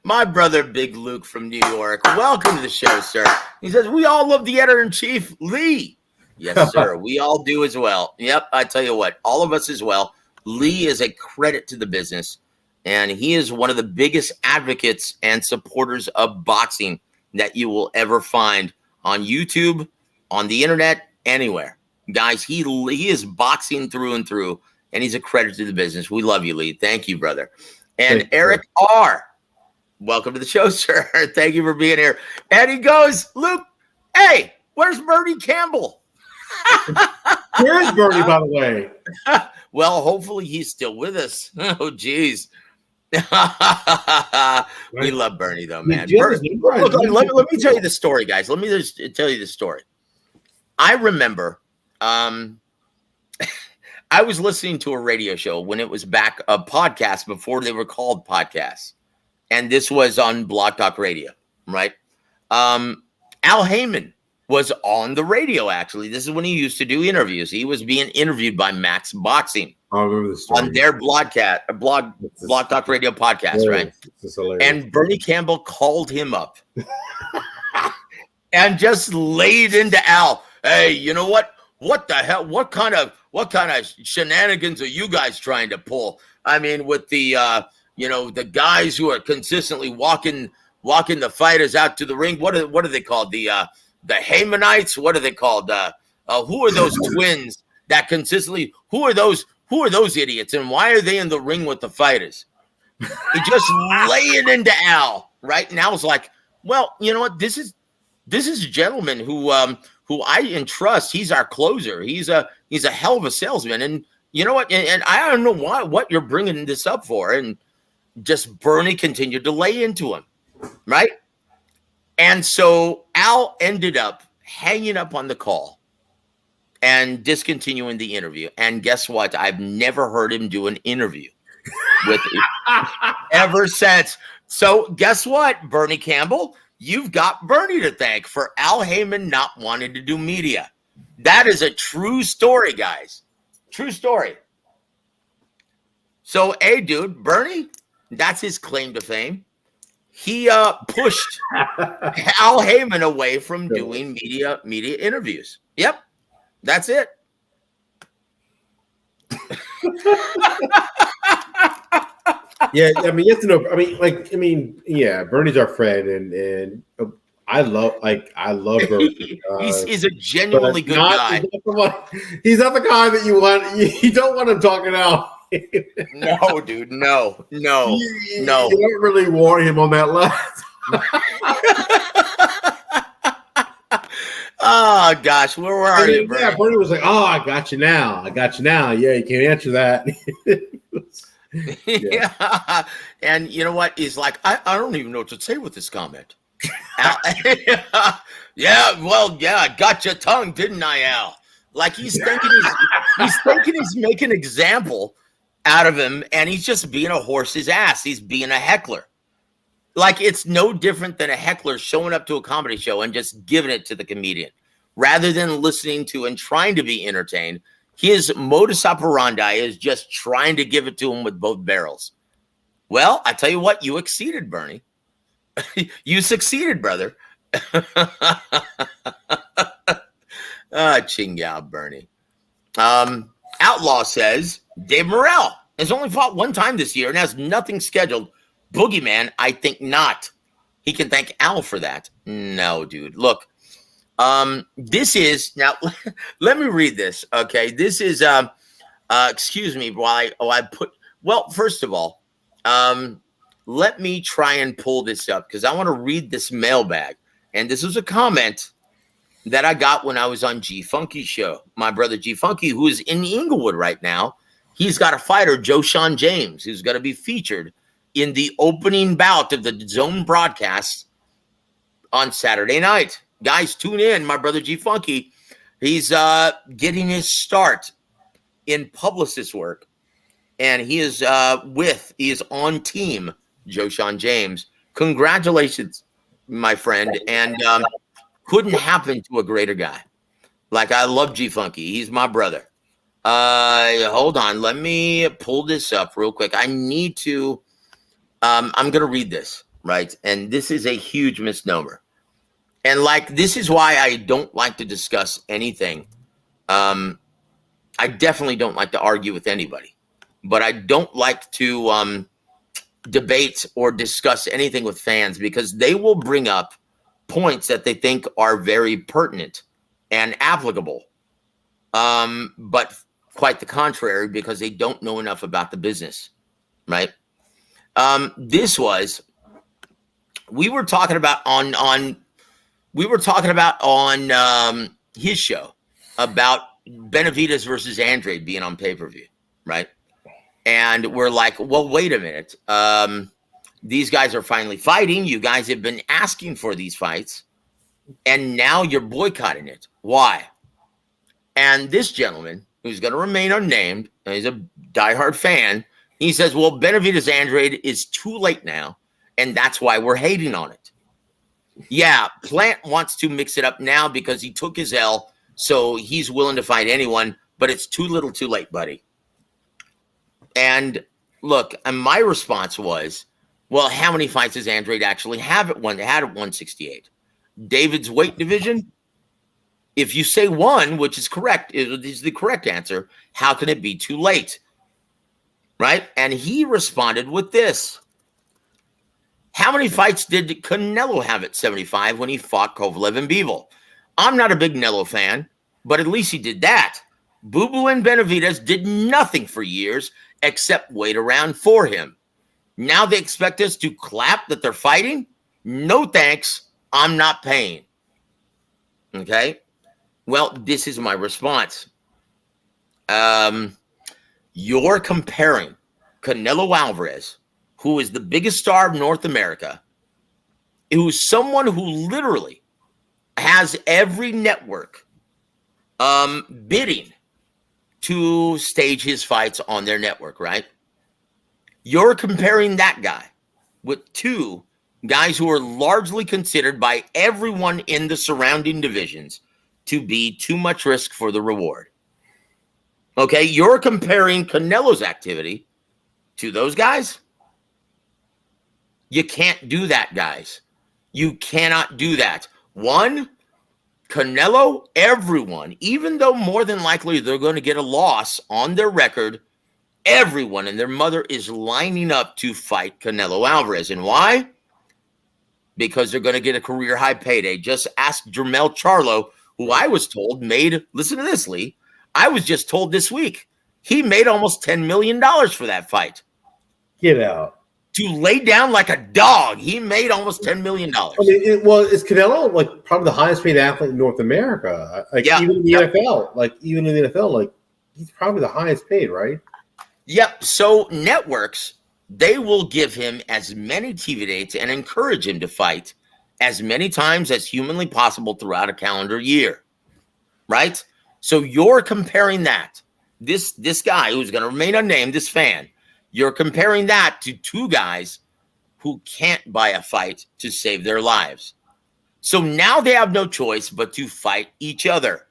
My brother, Big Luke from New York. Welcome to the show, sir. He says, we all love the editor-in-chief, Lee. Yes, sir. We all do as well. Yep, I tell you what, all of us as well. Lee is a credit to the business, and he is one of the biggest advocates and supporters of boxing that you will ever find on YouTube, on the internet, anywhere. Guys, he is boxing through and through, and he's a credit to the business. We love you, Lee. Thank you, brother. And Eric R., welcome to the show, sir. Thank you for being here. And he goes, Luke, hey, where's Bernie Campbell? Where is Bernie, by the way? Well, hopefully he's still with us. Oh, geez. We love Bernie, though, man. Let me tell you the story, guys. Let me just tell you the story. I remember I was listening to a radio show when it was back a podcast before they were called podcasts. And this was on Blog Talk Radio, right? Al Heyman was on the radio, actually. This is when he used to do interviews. He was being interviewed by Max Boxing. I remember the story. On their Blog Talk Radio podcast, right? And Bernie Campbell called him up and just laid into Al. Hey, you know what? What the hell? What kind of shenanigans are you guys trying to pull? I mean, with the the guys who are consistently walking the fighters out to the ring. What are they called? The Haymanites? What are they called? Who are those twins that consistently? Who are those idiots? And why are they in the ring with the fighters? He just laying into Al, right? And Al's like, well, you know what? This is a gentleman who I entrust. He's our closer. He's a hell of a salesman. And you know what? And I don't know what you're bringing this up for. And just Bernie continued to lay into him, right? And so Al ended up hanging up on the call and discontinuing the interview. And guess what? I've never heard him do an interview with ever since. So guess what, Bernie Campbell? You've got Bernie to thank for Al Heyman not wanting to do media. That is a true story, guys. True story. So, hey, dude, Bernie, that's his claim to fame. He pushed Al Heyman away from doing media interviews. Yep, that's it. Yeah, I mean, you have to know. Yeah, Bernie's our friend, and I love Bernie. He's a genuinely good guy. He's not the guy that you want. You don't want him talking out. No, dude, no. You don't really want him on that list. Oh gosh, where are you, Bernie? Yeah, Bernie was like, "Oh, I got you now. Yeah, you can't answer that." Yeah. And you know what? He's like, I don't even know what to say with this comment. Yeah, well, yeah, I got your tongue, didn't I, Al? Like he's thinking he's making an example out of him, and he's just being a horse's ass. He's being a heckler. Like, it's no different than a heckler showing up to a comedy show and just giving it to the comedian rather than listening to and trying to be entertained. His modus operandi is just trying to give it to him with both barrels. Well, I tell you what, you exceeded, Bernie. You succeeded, brother. Ching yao, Bernie. Outlaw says Dave Morrell has only fought one time this year and has nothing scheduled. Boogeyman, I think not. He can thank Al for that. No, dude. Look, this is now. Let me read this. Okay, this is. Excuse me while I put. Well, first of all, let me try and pull this up because I want to read this mailbag. And this was a comment that I got when I was on G Funky's show. My brother G Funky, who is in Inglewood right now, he's got a fighter, Joshawn James, who's going to be featured in the opening bout of the Zone broadcast on Saturday night. Guys, tune in. My brother G Funky, he's getting his start in publicist work, and he is on team Joshawn James. Congratulations, my friend, and couldn't happen to a greater guy. Like, I love G Funky. He's my brother. Hold on. Let me pull this up real quick. I need to. I'm going to read this, right? And this is a huge misnomer. And like, this is why I don't like to discuss anything. I definitely don't like to argue with anybody, but I don't like to debate or discuss anything with fans because they will bring up points that they think are very pertinent and applicable. But quite the contrary, because they don't know enough about the business, right? We were talking about on his show about Benavidez versus Andrade being on pay-per-view, right? And we're like, well, wait a minute. These guys are finally fighting. You guys have been asking for these fights, and now you're boycotting it. Why? And this gentleman, who's going to remain unnamed, and he's a diehard fan, he says, well, Benavidez Andrade is too late now, and that's why we're hating on it. Yeah, Plant wants to mix it up now because he took his L, so he's willing to fight anyone, but it's too little too late, buddy. And look, and my response was, well, how many fights does Andrade actually have at 168? David's weight division? If you say one, which is correct, is the correct answer, how can it be too late? Right? And he responded with this. How many fights did Canelo have at 75 when he fought Kovalev and Bivol? I'm not a big Canelo fan, but at least he did that. Boo Boo and Benavidez did nothing for years except wait around for him. Now they expect us to clap that they're fighting? No thanks. I'm not paying. Okay? Well, this is my response. You're comparing Canelo Alvarez, who is the biggest star of North America, who's someone who literally has every network bidding to stage his fights on their network, right? You're comparing that guy with two guys who are largely considered by everyone in the surrounding divisions to be too much risk for the reward. Okay, you're comparing Canelo's activity to those guys. You can't do that, guys. You cannot do that. One, Canelo, everyone, even though more than likely they're going to get a loss on their record, everyone and their mother is lining up to fight Canelo Alvarez. And why? Because they're going to get a career high payday. Just ask Jermell Charlo, who I was told made, listen to this, Lee, I was just told this week, he made almost $10 million for that fight. Get out. To lay down like a dog, he made almost $10 million. I mean, is Canelo like probably the highest paid athlete in North America? Like, yeah, even in the NFL, like he's probably the highest paid, right? Yep. So networks, they will give him as many TV dates and encourage him to fight as many times as humanly possible throughout a calendar year, right? So you're comparing that This guy who's going to remain unnamed, this fan, you're comparing that to two guys who can't buy a fight to save their lives. So now they have no choice but to fight each other.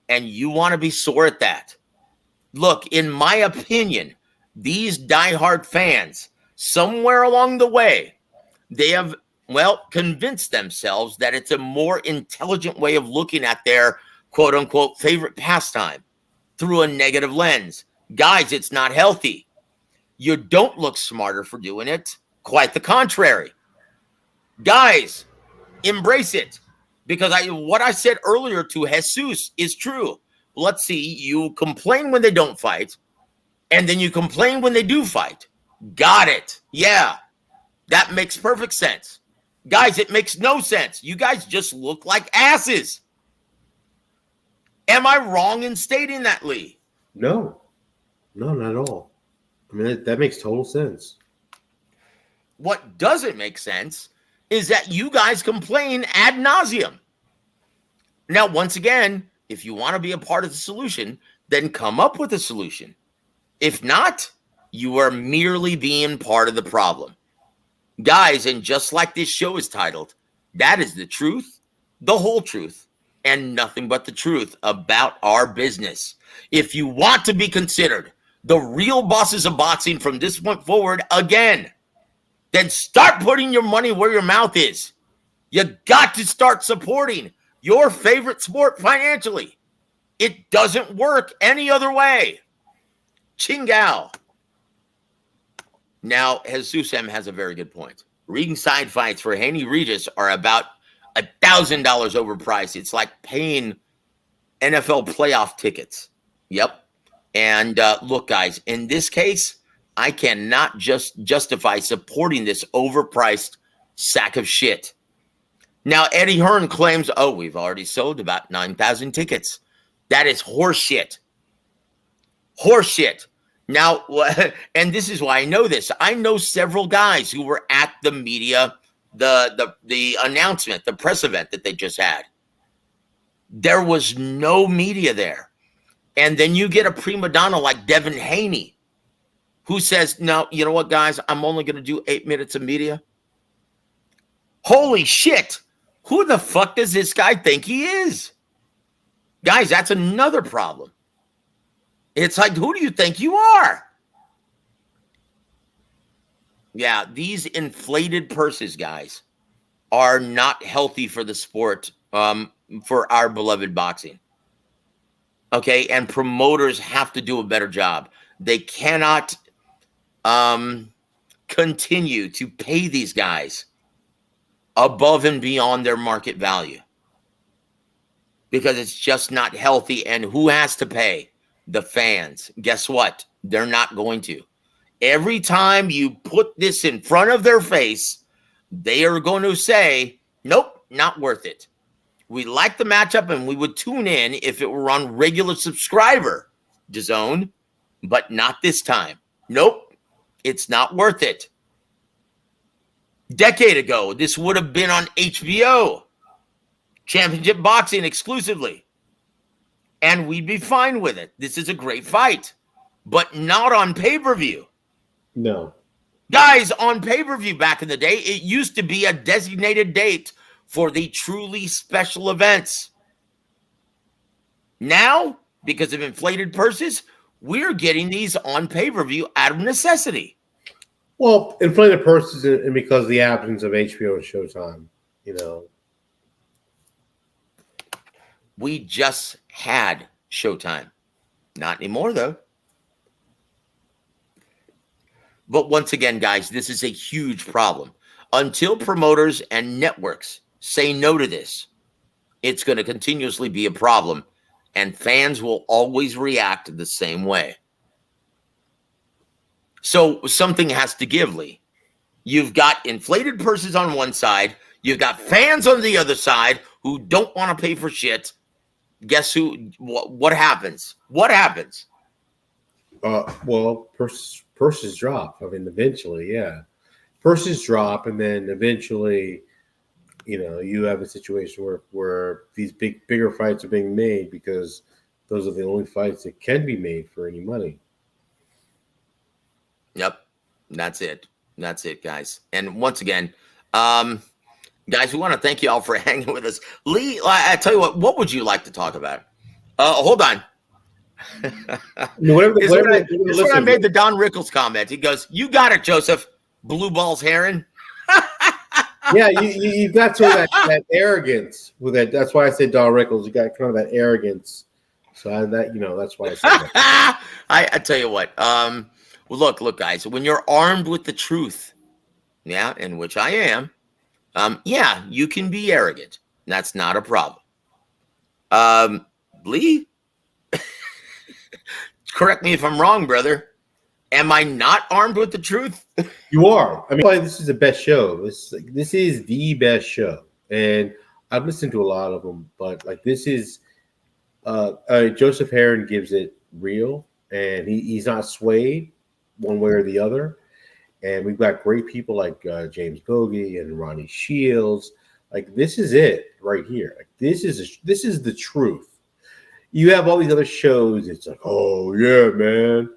And you want to be sore at that. Look, in my opinion, these diehard fans, somewhere along the way, they have, well, convinced themselves that it's a more intelligent way of looking at their quote unquote favorite pastime through a negative lens. Guys, it's not healthy. You don't look smarter for doing it. Quite the contrary. Guys, embrace it. Because what I said earlier to Jesus is true. Let's see, you complain when they don't fight, and then you complain when they do fight. Got it. Yeah, that makes perfect sense. Guys, it makes no sense. You guys just look like asses. Am I wrong in stating that, Lee? No, not at all. I mean, that makes total sense. What doesn't make sense is that you guys complain ad nauseum. Now, once again, if you want to be a part of the solution, then come up with a solution. If not, you are merely being part of the problem. Guys, and just like this show is titled, that is the truth, the whole truth, and nothing but the truth about our business. If you want to be considered the real bosses of boxing from this point forward again, then start putting your money where your mouth is. You got to start supporting your favorite sport financially. It doesn't work any other way. Chingao. Now, Jesus M has a very good point. Ringside fights for Haney Regis are about $1,000 overpriced. It's like paying NFL playoff tickets. Yep. And look, guys, in this case, I cannot just justify supporting this overpriced sack of shit. Now, Eddie Hearn claims, oh, we've already sold about 9,000 tickets. That is horseshit. Horseshit. Now, and this is why I know this. I know several guys who were at the media, the announcement, the press event that they just had. There was no media there. And then you get a prima donna like Devin Haney, who says, no, you know what, guys? I'm only going to do 8 minutes of media. Holy shit. Who the fuck does this guy think he is? Guys, that's another problem. It's like, who do you think you are? Yeah, these inflated purses, guys, are not healthy for the sport, for our beloved boxing. Okay, and promoters have to do a better job. They cannot continue to pay these guys above and beyond their market value because it's just not healthy. And who has to pay? The fans. Guess what? They're not going to. Every time you put this in front of their face, they are going to say, nope, not worth it. We like the matchup and we would tune in if it were on regular subscriber DAZN, but not this time. Nope, it's not worth it. Decade ago, this would have been on HBO, Championship Boxing exclusively. And we'd be fine with it. This is a great fight, but not on pay-per-view. No. Guys, on pay-per-view back in the day, it used to be a designated date for the truly special events. Now, because of inflated purses, we're getting these on pay-per-view out of necessity. Well, inflated purses and because of the absence of HBO and Showtime, you know. We just had Showtime. Not anymore, though. But once again, guys, this is a huge problem. Until promoters and networks say no to this, it's going to continuously be a problem, and fans will always react the same way. So something has to give, Lee. You've got inflated purses on one side. You've got fans on the other side who don't want to pay for shit. Guess who? What happens? What happens? Well, purses drop. I mean, eventually, yeah. Purses drop, and then eventually, you know, you have a situation where these bigger fights are being made because those are the only fights that can be made for any money. Yep. That's it. That's it, guys. And once again, guys, we want to thank you all for hanging with us. Lee, I tell you what would you like to talk about? Hold on. This is when I made the Don Rickles comment. He goes, "You got it, Joseph. Blue balls Heron." Yeah, you got sort of that arrogance with that. That's why I said Don Rickles. You got kind of that arrogance. So that's why I said that. I tell you what. Well, look, guys. When you're armed with the truth, yeah, in which I am, yeah, you can be arrogant. That's not a problem. Lee, correct me if I'm wrong, brother. Am I not armed with the truth? You are. I mean, this is the best show. This is the best show, and I've listened to a lot of them, but like this is, Joseph Heron gives it real, and he's not swayed one way or the other. And we've got great people like James Bogey and Ronnie Shields. Like this is it right here. Like this is the truth. You have all these other shows. It's like, oh yeah, man.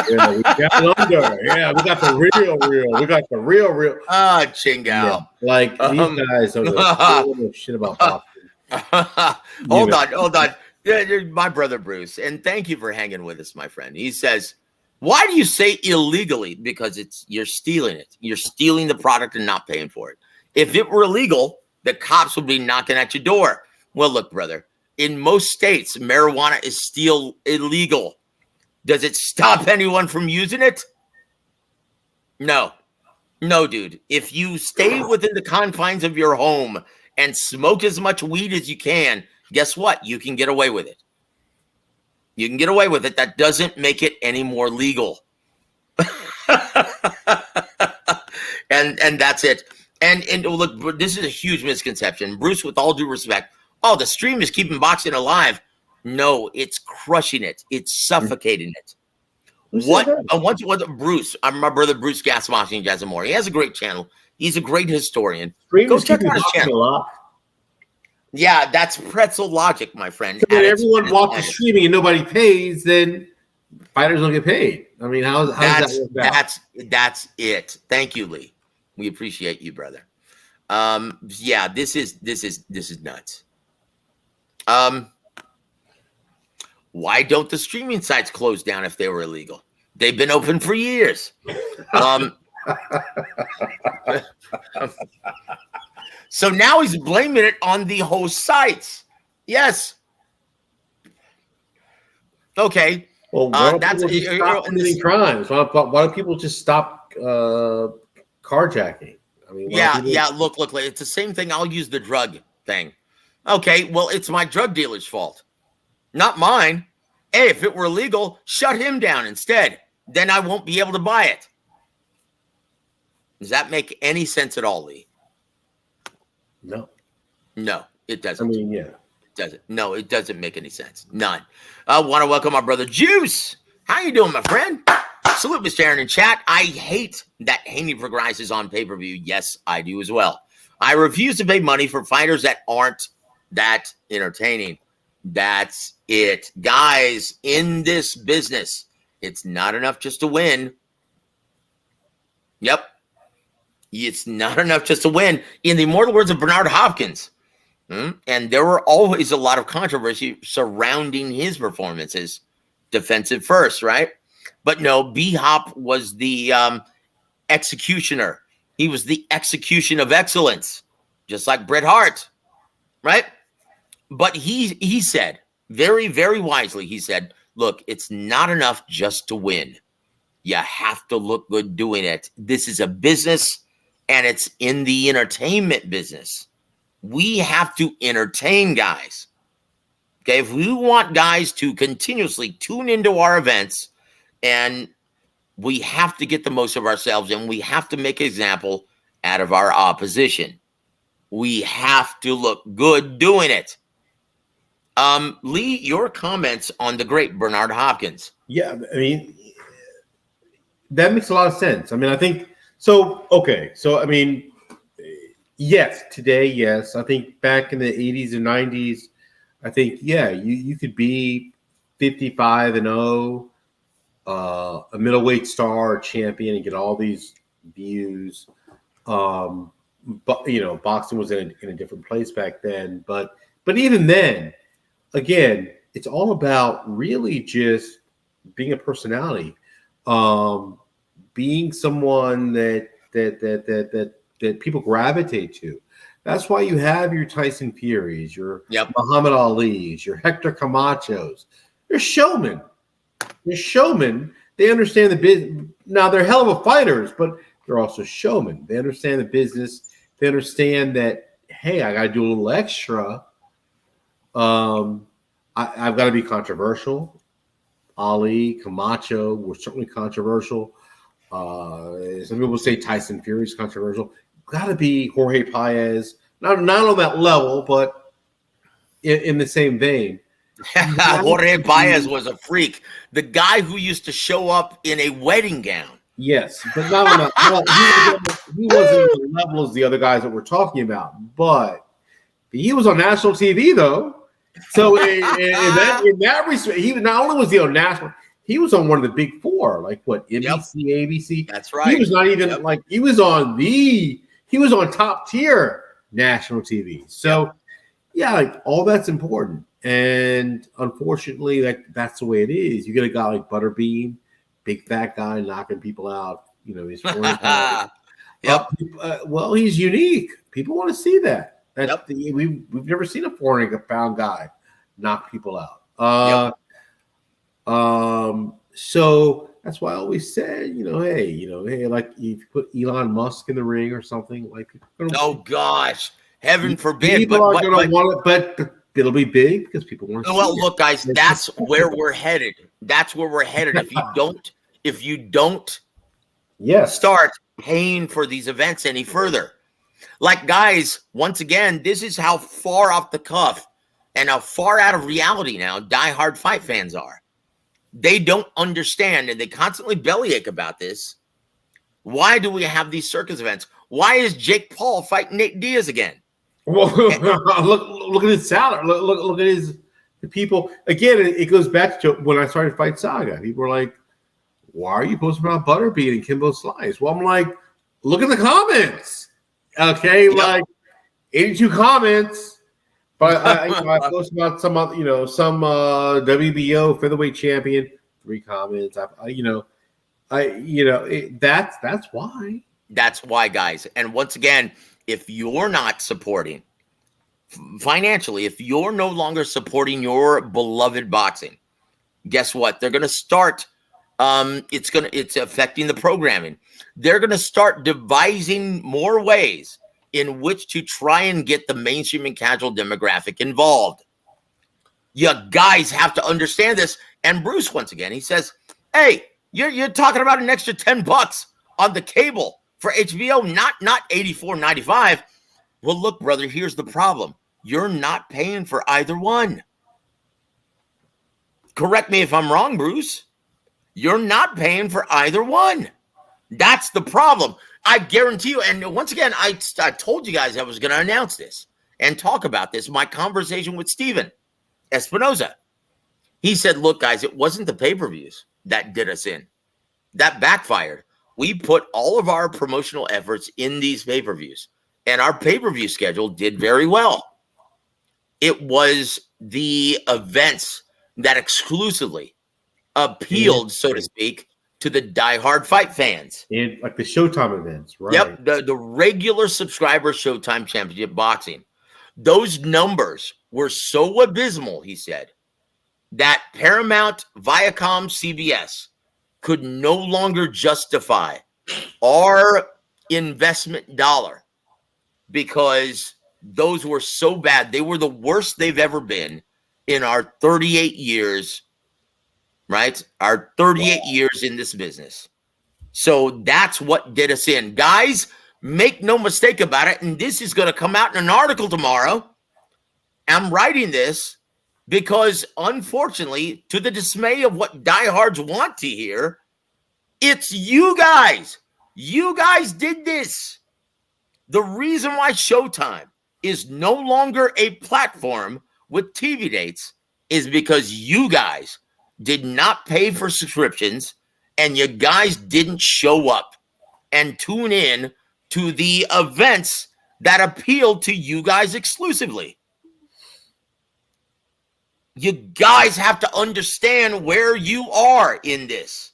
Yeah, we got under. Yeah, we got the real. We got the real. Ah, Chingao. Yeah, like these guys don't know shit about boxing. Hold on. Yeah, my brother Bruce, and thank you for hanging with us, my friend. He says, "Why do you say illegally? Because you're stealing it. You're stealing the product and not paying for it. If it were illegal, the cops would be knocking at your door." Well, look, brother. In most states, marijuana is still illegal. Does it stop anyone from using it? No, dude. If you stay within the confines of your home and smoke as much weed as you can, guess what? You can get away with it. You can get away with it. That doesn't make it any more legal. and that's it. And look, this is a huge misconception. Bruce, with all due respect, the stream is keeping boxing alive. No, it's crushing it. It's suffocating it. Bruce, I'm my brother Bruce Gasmoski and Jazzamore. He has a great channel. He's a great historian. Go check out his channel. Yeah, that's pretzel logic, my friend. So when everyone watches streaming and nobody pays, then fighters don't get paid. I mean, how does that work out? That's it. Thank you, Lee. We appreciate you, brother. Yeah, this is nuts. Why don't the streaming sites close down if they were illegal? They've been open for years. So now he's blaming it on the host sites. Yes. Okay. Well, why don't people just stop committing crimes? Why don't people just stop carjacking? I mean, yeah. Look. It's the same thing. I'll use the drug thing. Okay. Well, it's my drug dealer's fault. Not mine. Hey, if it were illegal, shut him down instead. Then I won't be able to buy it. Does that make any sense at all, Lee? No, it doesn't. I mean, yeah. It doesn't. No, it doesn't make any sense. None. I want to welcome my brother Juice. How you doing, my friend? Salute, Mr. Aaron in chat. I hate that Haney Progrise is on pay-per-view. Yes, I do as well. I refuse to pay money for fighters that aren't that entertaining. That's it. Guys, in this business, it's not enough just to win. Yep. It's not enough just to win. In the immortal words of Bernard Hopkins, and there were always a lot of controversy surrounding his performances, defensive first, right? But no, B-Hop was the executioner. He was the execution of excellence, just like Bret Hart, right? But he said, very, very wisely, he said, look, it's not enough just to win. You have to look good doing it. This is a business, and it's in the entertainment business. We have to entertain guys. Okay, if we want guys to continuously tune into our events, and we have to get the most of ourselves, and we have to make an example out of our opposition. We have to look good doing it. Lee, your comments on the great Bernard Hopkins. Yeah, I mean, that makes a lot of sense. I mean, I think so. Okay, so I mean, yes, today, yes. I think back in the 80s and 90s, I think, yeah, you could be 55-0, a middleweight star, champion, and get all these views. But boxing was in a different place back then. But even then, again, it's all about really just being a personality, being someone that people gravitate to. That's why you have your Tyson Furies, your Muhammad Ali's, your Hector Camachos. They're showmen. They're showmen. They understand the business. Now, they're hell of a fighters, but they're also showmen. They understand the business. They understand that, hey, I got to do a little extra. I've got to be controversial. Ali, Camacho were certainly controversial. Some people say Tyson Fury is controversial. Got to be Jorge Paez. Not on that level, but in the same vein. Jorge Paez was a freak. The guy who used to show up in a wedding gown. Yes, but not on that. He wasn't on the level as the other guys that we're talking about. But he was on national TV, though. So in that respect, he not only was he on national, he was on one of the big four, like what, NBC, ABC. That's right. He was not even like he was on top tier national TV. So yeah, like all that's important. And unfortunately, that's the way it is. You get a guy like Butterbean, big fat guy knocking people out. He's 40 pounds. Well, he's unique. People want to see that. We've never seen a 400-pound guy knock people out. So that's why I always said, hey, like if you put Elon Musk in the ring or something, like oh gosh, heaven forbid. People are going to want it, but it'll be big because people want to see it. Look, guys, that's where we're headed. That's where we're headed. If you don't start paying for these events any further. Like, guys, once again, this is how far off the cuff and how far out of reality now diehard fight fans are. They don't understand, and they constantly bellyache about this. Why do we have these circus events? Why is Jake Paul fighting Nate Diaz again? Well, look at his salary. Look at the people. Again, it goes back to when I started Fight Saga. People were like, why are you posting about Butterbean and Kimbo Slice? Well, I'm like, look at the comments. Okay, like 82 comments. But I posted about some WBO featherweight champion, 3 comments. That's why. That's why, guys. And once again, if you're not supporting financially, if you're no longer supporting your beloved boxing, guess what? They're going to start. It's affecting the programming. They're going to start devising more ways in which to try and get the mainstream and casual demographic involved. You guys have to understand this. And Bruce, once again, he says, hey, you're talking about an extra $10 on the cable for HBO, not $84.95. Well, look, brother, here's the problem. You're not paying for either one. Correct me if I'm wrong, Bruce. You're not paying for either one. That's the problem. I guarantee you. And once again, I told you guys I was going to announce this and talk about this. My conversation with Steven Espinoza. He said, look, guys, it wasn't the pay-per-views that did us in. That backfired. We put all of our promotional efforts in these pay-per-views, and our pay-per-view schedule did very well. It was the events that exclusively appealed, so to speak, to the diehard fight fans. And like the Showtime events, right? Yep, the regular subscriber Showtime Championship Boxing. Those numbers were so abysmal, he said, that Paramount, Viacom, CBS could no longer justify our investment dollar because those were so bad. They were the worst they've ever been in our 38 years, right? Our 38 years in this business. So that's what did us in. Guys, make no mistake about it, and this is going to come out in an article tomorrow. I'm writing this because, unfortunately, to the dismay of what diehards want to hear, it's you guys. You guys did this. The reason why Showtime is no longer a platform with TV dates is because you guys did not pay for subscriptions and you guys didn't show up and tune in to the events that appeal to you guys exclusively. You guys have to understand where you are in this,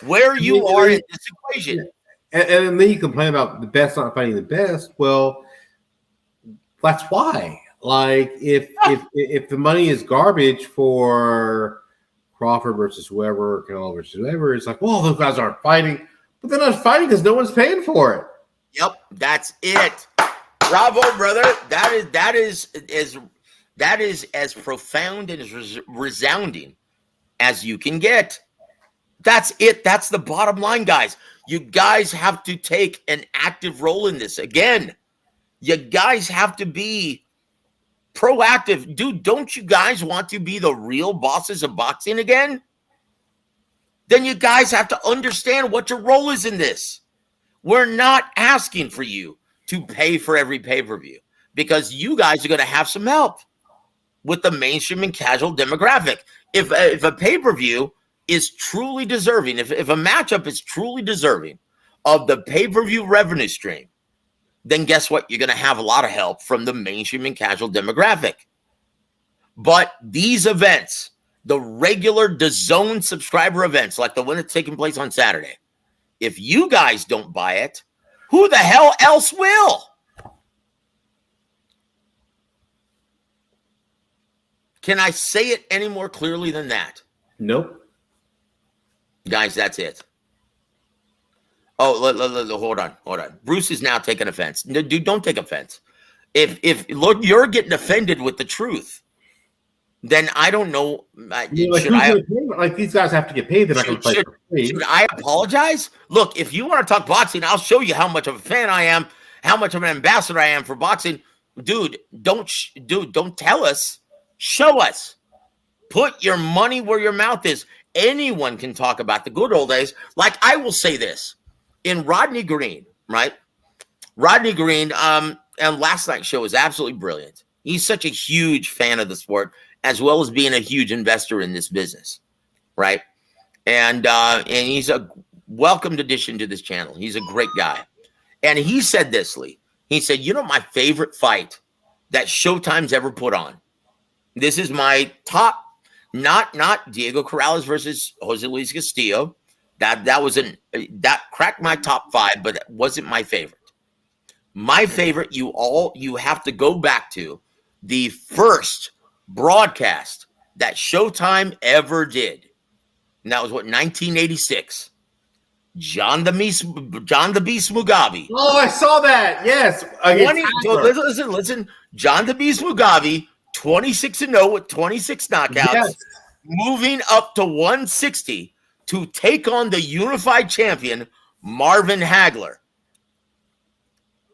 where you are in this equation. And then you complain about the best not fighting the best. Well, that's why. Like, if the money is garbage for Crawford versus whoever, Canelo versus whoever, it's like, well, those guys aren't fighting. But they're not fighting because no one's paying for it. Yep, that's it. Bravo, brother. That is as profound and as resounding as you can get. That's it. That's the bottom line, guys. You guys have to take an active role in this. Again, you guys have to be proactive. Dude, don't you guys want to be the real bosses of boxing again? Then you guys have to understand what your role is in this. We're not asking for you to pay for every pay-per-view because you guys are going to have some help with the mainstream and casual demographic. If a pay-per-view is truly deserving, if a matchup is truly deserving of the pay-per-view revenue stream, then guess what? You're going to have a lot of help from the mainstream and casual demographic. But these events, the regular DAZN subscriber events, like the one that's taking place on Saturday, if you guys don't buy it, who the hell else will? Can I say it any more clearly than that? Nope. Guys, that's it. Oh, hold on. Bruce is now taking offense. No, dude, don't take offense. If look, you're getting offended with the truth, then I don't know. Like these guys have to get paid. They're not going to fight for free. Should I apologize? Look, if you want to talk boxing, I'll show you how much of a fan I am, how much of an ambassador I am for boxing. Dude, don't tell us. Show us. Put your money where your mouth is. Anyone can talk about the good old days. Like, I will say this. In Rodney Green, right? Rodney Green, and last night's show was absolutely brilliant. He's such a huge fan of the sport, as well as being a huge investor in this business, right? And he's a welcomed addition to this channel. He's a great guy. And he said this, Lee. He said, you know, my favorite fight that Showtime's ever put on. This is my top, not Diego Corrales versus Jose Luis Castillo. That cracked my top 5, but it wasn't my favorite. My favorite, you have to go back to the first broadcast that Showtime ever did. And that was what, 1986. John the Beast Mugabe. Oh, I saw that. Yes. Listen. John the Beast Mugabe, 26-0 with 26 knockouts, yes. Moving up to 160 to take on the unified champion, Marvin Hagler.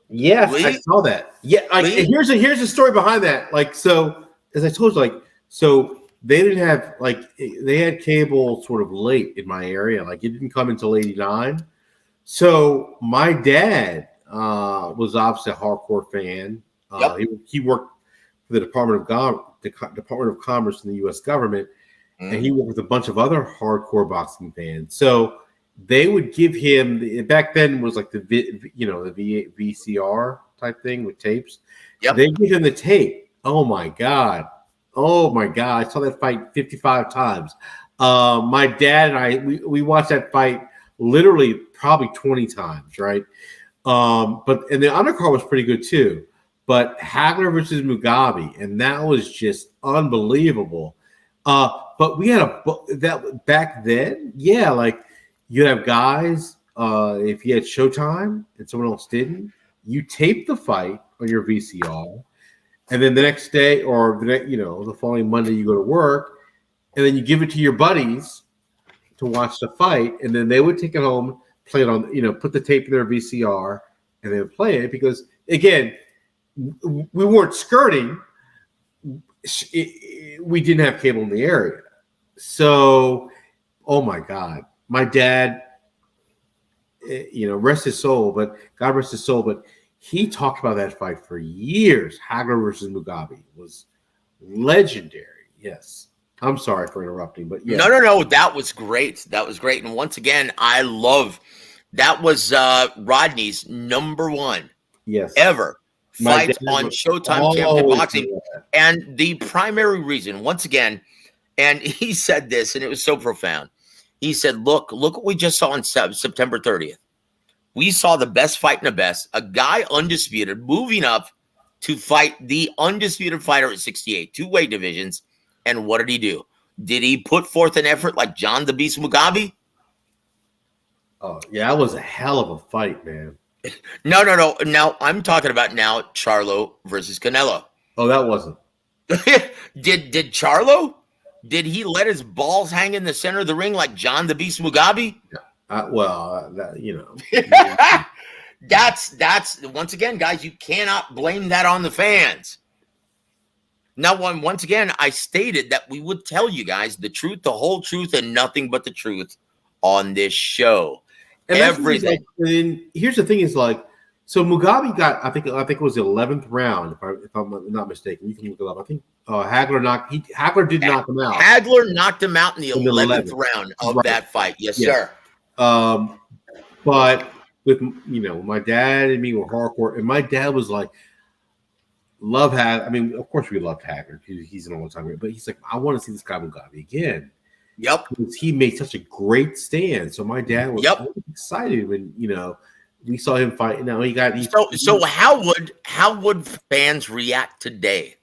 Yes, Lee? I saw that. Yeah, here's a story behind that. Like, so as I told you, so they didn't have they had cable sort of late in my area. Like, it didn't come until '89. So my dad was obviously a hardcore fan. Yep. He worked for the Department of Commerce in the U.S. government, and he worked with a bunch of other hardcore boxing fans. So they would give him, back then was like the VCR type thing with tapes. Yep. They give him the tape. Oh my God. I saw that fight 55 times. My dad and I, we watched that fight literally probably 20 times, right? And the undercard was pretty good too. But Hagler versus Mugabe, and that was just unbelievable. But we had that back then, yeah, like you'd have guys, if you had Showtime and someone else didn't, you tape the fight on your VCR, and then the next day or the following Monday you go to work, and then you give it to your buddies to watch the fight, and then they would take it home, play it on, put the tape in their VCR, and they would play it because, again, we weren't skirting. We didn't have cable in the area. So, oh my God, my dad, rest his soul, but God rest his soul, but he talked about that fight for years. Hagler versus Mugabe was Legendary. Yes. I'm sorry for interrupting, but yeah. No. That was great. That was great. And once again, I love that was Rodney's number one Yes. ever My fight dad on would Showtime Championship always Boxing. do that. And the primary reason, once again, and he said this, and it was so profound. He said, look what we just saw on September 30th. We saw the best fight in the best, a guy undisputed moving up to fight the undisputed fighter at 68, two weight divisions. And what did he do? Did he put forth an effort like John the Beast Mugabe? Oh, yeah, that was a hell of a fight, man. No. Now, I'm talking about now Charlo versus Canelo. Oh, that wasn't. Did Charlo? Did he let his balls hang in the center of the ring like John the Beast Mugabe? That's once again, guys, you cannot blame that on the fans. Now, once again, I stated that we would tell you guys the truth, the whole truth, and nothing but the truth on this show. And everything. And here's the thing: is like, so Mugabe got, I think it was the 11th round, if I'm not mistaken. You can look it up. I think Hagler did knock him out. Hagler knocked him out in the 11th round of that fight. Yes, sir. But with my dad and me were hardcore, and my dad was like, love Hagler. I mean, of course we loved Hagler because he's an all-time great, but he's like, I want to see this guy Mugabe again. Yep. Because he made such a great stand. So my dad was excited when we saw him fight. Now he got so how would fans react today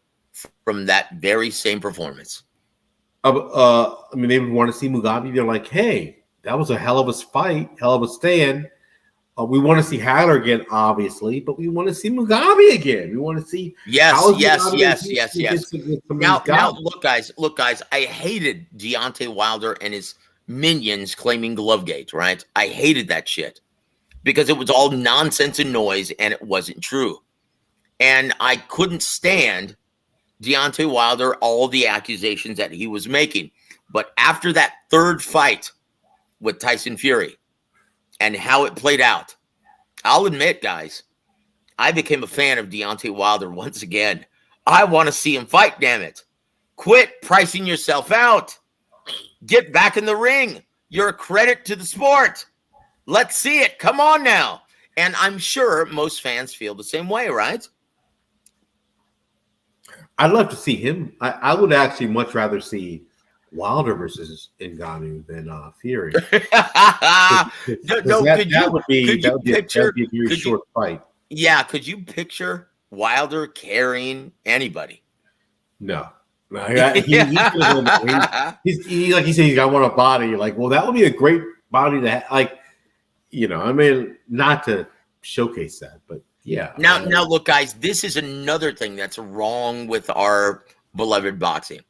from that very same performance? I mean, they would want to see Mugabe. They're like, hey, that was a hell of a fight, hell of a stand. We want to see Hagler again, obviously, but we want to see Mugabe again. We want to see yes. Now, look, guys, I hated Deontay Wilder and his minions claiming Glovegate, right? I hated that shit because it was all nonsense and noise, and it wasn't true. And I couldn't stand Deontay Wilder, all the accusations that he was making. But after that third fight with Tyson Fury, and how it played out, I'll admit, guys, I became a fan of Deontay Wilder once again. I want to see him fight, damn it. Quit pricing yourself out. Get back in the ring. You're a credit to the sport. Let's see it. Come on now. And I'm sure most fans feel the same way, right? I'd love to see him. I would actually much rather see Wilder versus Ngannou than Fury. That would be a very short fight. Yeah, could you picture Wilder carrying anybody? No. He like he said, he's got one a body. Like, well, that would be a great body to have. Like, I mean, not to showcase that, but yeah. Now, look, guys, this is another thing that's wrong with our beloved boxing.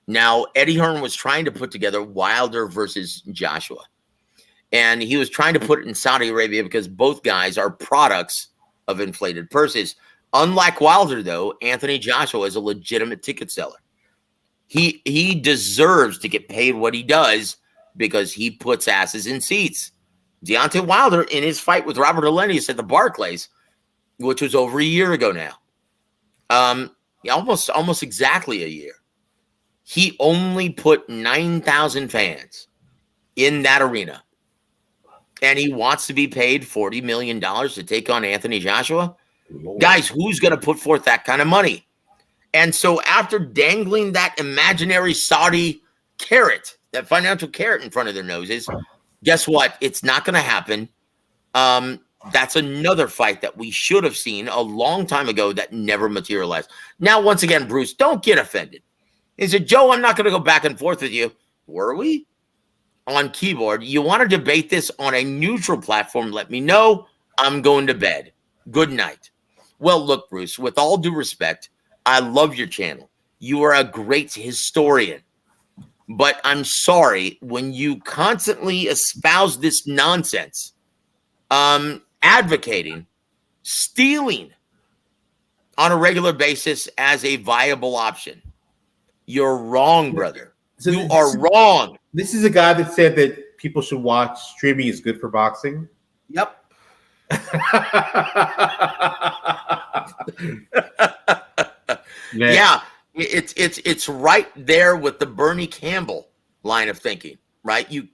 Now, Eddie Hearn was trying to put together Wilder versus Joshua. And he was trying to put it in Saudi Arabia because both guys are products of inflated purses. Unlike Wilder, though, Anthony Joshua is a legitimate ticket seller. He deserves to get paid what he does because he puts asses in seats. Deontay Wilder, in his fight with Robert Hellenius at the Barclays, which was over a year ago now, almost exactly a year, he only put 9,000 fans in that arena. And he wants to be paid $40 million to take on Anthony Joshua. Lord. Guys, who's going to put forth that kind of money? And so after dangling that imaginary Saudi carrot, that financial carrot in front of their noses, guess what? It's not going to happen. That's another fight that we should have seen a long time ago that never materialized. Now, once again, Bruce, don't get offended. He said, Joe, I'm not going to go back and forth with you. Were we? On keyboard. You want to debate this on a neutral platform? Let me know. I'm going to bed. Good night. Well, look, Bruce, with all due respect, I love your channel. You are a great historian. But I'm sorry, when you constantly espouse this nonsense, advocating, stealing on a regular basis as a viable option, you're wrong, brother. So you are wrong. This is a guy that said that people should watch streaming is good for boxing. Yep. Yeah. It's right there with the Bernie Campbell line of thinking, right? You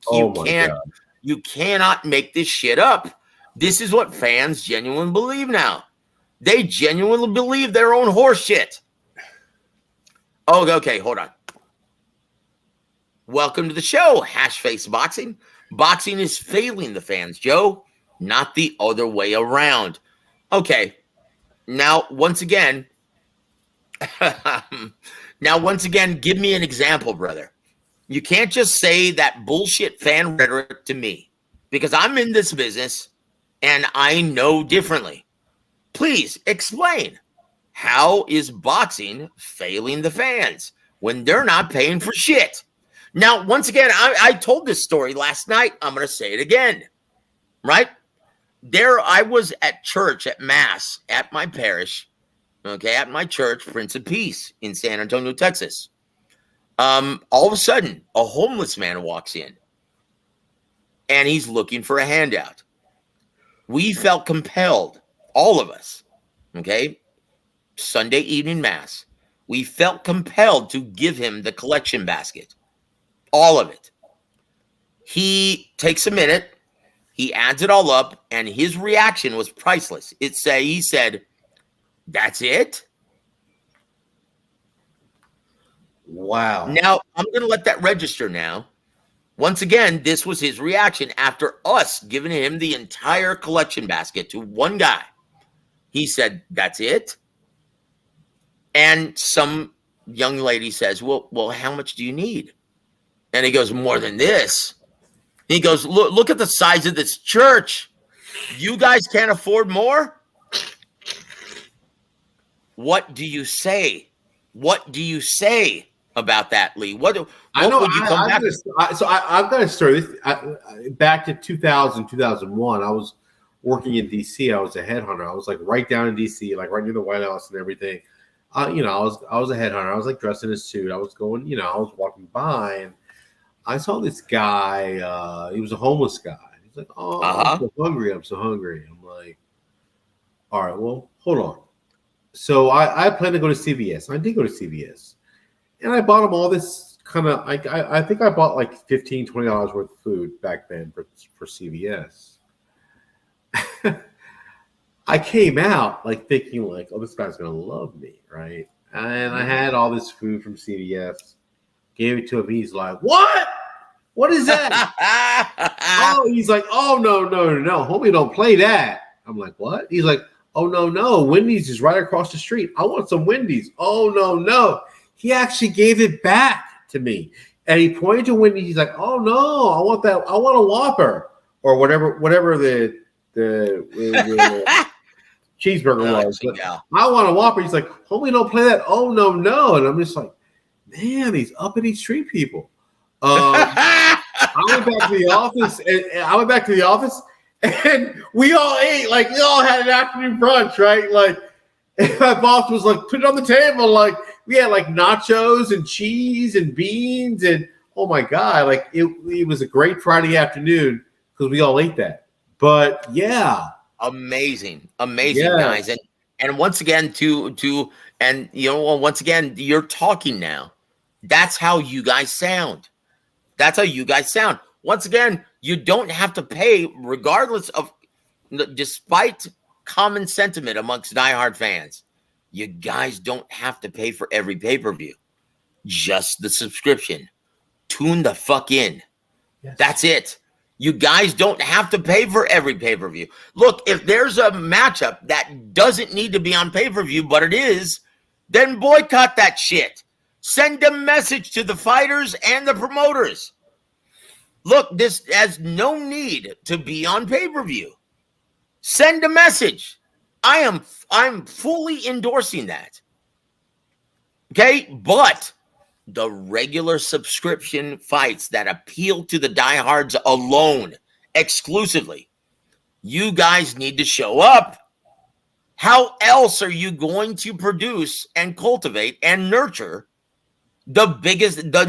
cannot make this shit up. This is what fans genuinely believe now. They genuinely believe their own horse shit. Oh, okay, hold on. Welcome to the show, Hashface Boxing. Boxing is failing the fans, Joe, not the other way around. Okay, now once again, give me an example, brother. You can't just say that bullshit fan rhetoric to me because I'm in this business and I know differently. Please explain. How is boxing failing the fans when they're not paying for shit? Now, once again, I told this story last night. I'm going to say it again, right? There I was at church, at Mass, at my parish, okay, at my church, Prince of Peace in San Antonio, Texas. All of a sudden, a homeless man walks in, and he's looking for a handout. We felt compelled, all of us, okay, Sunday evening Mass, we felt compelled to give him the collection basket. All of it. He takes a minute, he adds it all up, and his reaction was priceless. He said, "That's it?" Wow. Now, I'm going to let that register now. Once again, this was his reaction after us giving him the entire collection basket to one guy. He said, "That's it?" And some young lady says, well, how much do you need? And he goes, "More than this." He goes, look at the size of this church. You guys can't afford more? What do you say? What do you say about that, Lee? What I know. would you come back I've got a story. Back to 2000, 2001, I was working in D.C. I was a headhunter. I was like right down in D.C., like right near the White House and everything. I was a headhunter. I was like dressed in a suit. I was going, I was walking by and I saw this guy. He was a homeless guy. He's like, "Oh, I'm so hungry. I'm so hungry." I'm like, "All right, well, hold on." So I planned to go to CVS. I did go to CVS. And I bought him all this kind of, I think I bought like $15, $20 worth of food back then for CVS. I came out like thinking like, oh, this guy's going to love me, right? And I had all this food from CVS, gave it to him. He's like, "What? What is that?" Oh, he's like, "Oh, no, homie, don't play that." I'm like, "What?" He's like, "Oh, no, Wendy's is right across the street. I want some Wendy's." Oh, no. He actually gave it back to me. And he pointed to Wendy's. He's like, "Oh, no, I want that. I want a Whopper," or whatever the cheeseburger was. But I want a Whopper. He's like, "Homie, don't play that." Oh, no. And I'm just like, man, these uppity street people. I went back to the office, and we all ate. Like, we all had an afternoon brunch, right? Like, and my boss was like, "Put it on the table." Like, we had like nachos and cheese and beans, and oh my god, like it was a great Friday afternoon because we all ate that. But yeah, amazing, yes. guys, and once again, once again, you're talking now. That's how you guys sound. Once again, you don't have to pay, regardless of, despite common sentiment amongst diehard fans. You guys don't have to pay for every pay-per-view. Just the subscription. Tune the fuck in. Yes. That's it. You guys don't have to pay for every pay-per-view. Look, if there's a matchup that doesn't need to be on pay-per-view, but it is, then boycott that shit. Send a message to the fighters and the promoters. Look, this has no need to be on pay-per-view. Send a message. I'm fully endorsing that. Okay, but the regular subscription fights that appeal to the diehards alone, exclusively, you guys need to show up. How else are you going to produce and cultivate and nurture the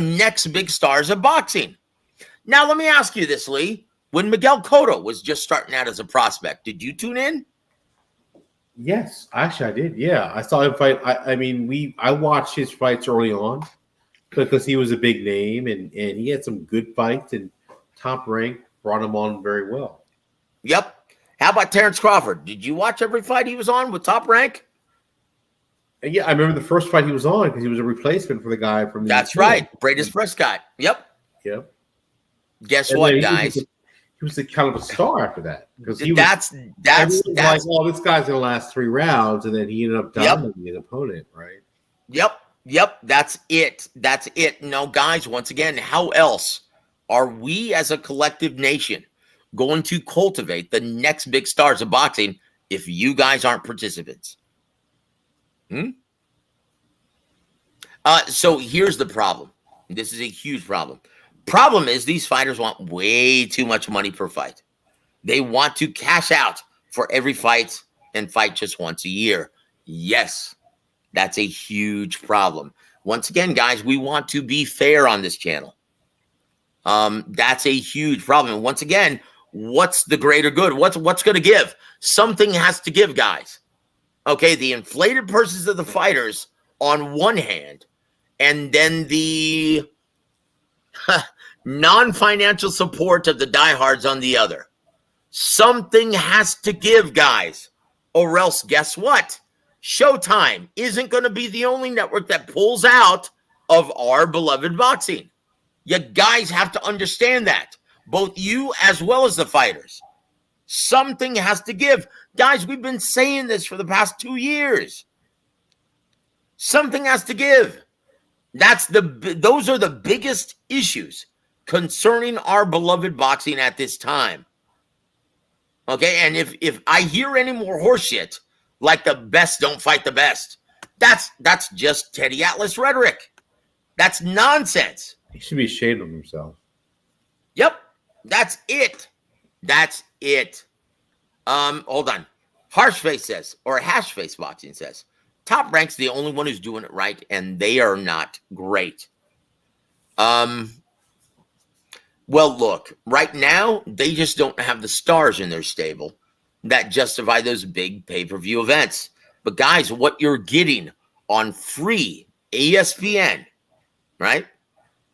next big stars of boxing? Now, let me ask you this, Lee. When Miguel Cotto was just starting out as a prospect, did you tune in? Yes, actually, I did. Yeah, I saw him fight. I watched his fights early on because he was a big name and he had some good fights, and Top Rank brought him on very well. Yep. How about Terrence Crawford? Did you watch every fight he was on with Top Rank? And yeah, I remember the first fight he was on because he was a replacement for the guy from the That's UK. right. Bradis Prescott. Yep. Yep. Guess And what, then guys? he was the kind of a star after that because That's like, oh, this guy's gonna last 3 rounds, and then he ended up dominating his opponent, right? Yep. That's it. That's it. No, guys, once again, how else are we as a collective nation going to cultivate the next big stars of boxing if you guys aren't participants? So here's the problem. This is a huge problem. Problem is these fighters want way too much money per fight. They want to cash out for every fight and fight just once a year. Yes, that's a huge problem. Once again, guys, we want to be fair on this channel. That's a huge problem. And once again, what's the greater good? What's going to give? Something has to give, guys. Okay, the inflated purses of the fighters on one hand, and then the non-financial support of the diehards on the other. Something has to give, guys, or else guess what? Showtime isn't going to be the only network that pulls out of our beloved boxing. You guys have to understand that, both you as well as the fighters. Something has to give. Guys, we've been saying this for the past 2 years. Something has to give. Those are the biggest issues concerning our beloved boxing at this time. Okay, and if I hear any more horseshit like the best don't fight the best, that's just Teddy Atlas rhetoric. That's nonsense. He should be ashamed of himself. Yep, that's it. That's it. Hold on. Harshface says, or Hashface Boxing says, Top Rank's the only one who's doing it right, and they are not great. Well, look, right now, they just don't have the stars in their stable that justify those big pay-per-view events. But guys, what you're getting on free ESPN, right?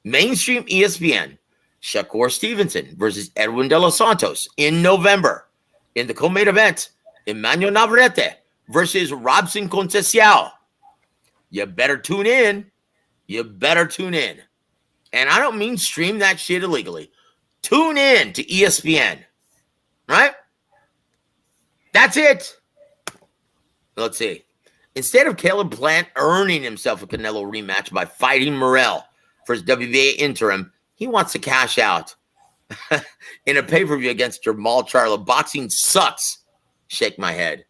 Mainstream ESPN, Shakur Stevenson versus Edwin De Los Santos in November. In the co-main event, Emmanuel Navarrete versus Robson Conceição. You better tune in. You better tune in. And I don't mean stream that shit illegally. Tune in to ESPN. Right? That's it. Let's see. Instead of Caleb Plant earning himself a Canelo rematch by fighting Morrell for his WBA interim, he wants to cash out in a pay-per-view against Jamal Charlo. Boxing sucks. Shake my head.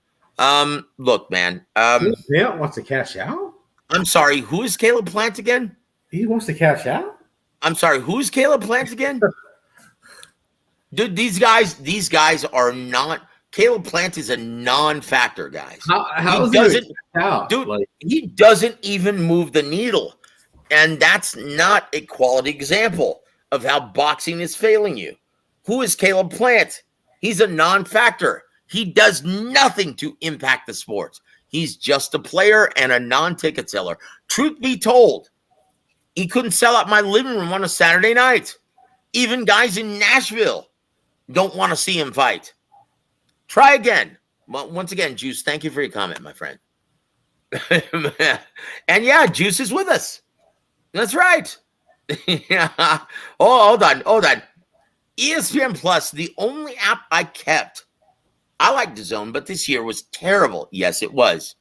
Look, man. Plant wants to cash out? I'm sorry. Who is Caleb Plant again? He wants to cash out? I'm sorry. Who's Caleb Plant again? Dude, these guys are not. Caleb Plant is a non-factor, guys. How he doesn't, dude. Like, he doesn't even move the needle, and that's not a quality example of how boxing is failing you. Who is Caleb Plant? He's a non-factor. He does nothing to impact the sport. He's just a player and a non-ticket seller. Truth be told, he couldn't sell out my living room on a Saturday night. Even guys in Nashville don't want to see him fight. Try again. Well, once again, Juice, thank you for your comment, my friend. And yeah, Juice is with us. That's right. Yeah. Oh, hold on. ESPN Plus, the only app I kept. I like DAZN, but this year was terrible. Yes, it was.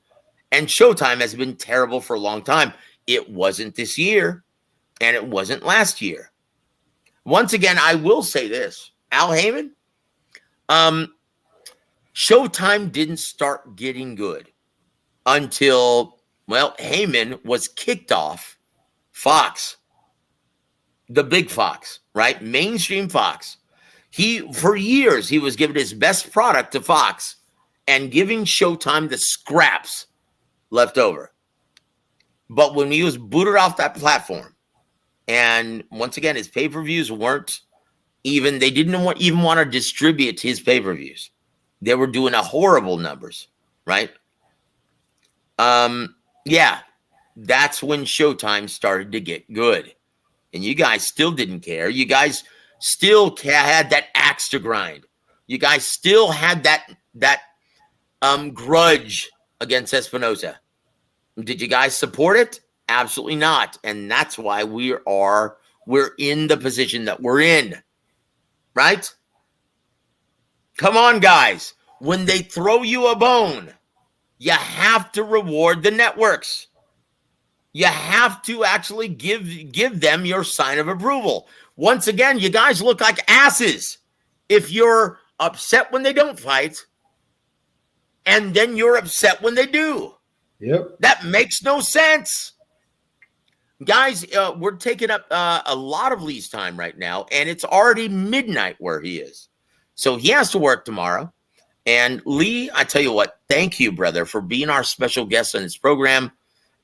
And Showtime has been terrible for a long time. It wasn't this year, and it wasn't last year. Once again, I will say this. Al Heyman, Showtime didn't start getting good until, well, Heyman was kicked off Fox, the big Fox, right? Mainstream Fox. For years, he was giving his best product to Fox and giving Showtime the scraps left over. But when he was booted off that platform, and once again, his pay-per-views weren't even, they didn't even want to distribute his pay-per-views. They were doing a horrible numbers, right? Yeah, that's when Showtime started to get good. And you guys still didn't care. You guys still had that axe to grind. You guys still had that grudge against Espinosa. Did you guys support it? Absolutely not. And that's why we're in the position that we're in. Right? Come on, guys. When they throw you a bone, you have to reward the networks. You have to actually give them your sign of approval. Once again, you guys look like asses if you're upset when they don't fight, and then you're upset when they do. Yep. That makes no sense. Guys, we're taking up a lot of Lee's time right now, and it's already midnight where he is. So he has to work tomorrow. And Lee, I tell you what, thank you, brother, for being our special guest on this program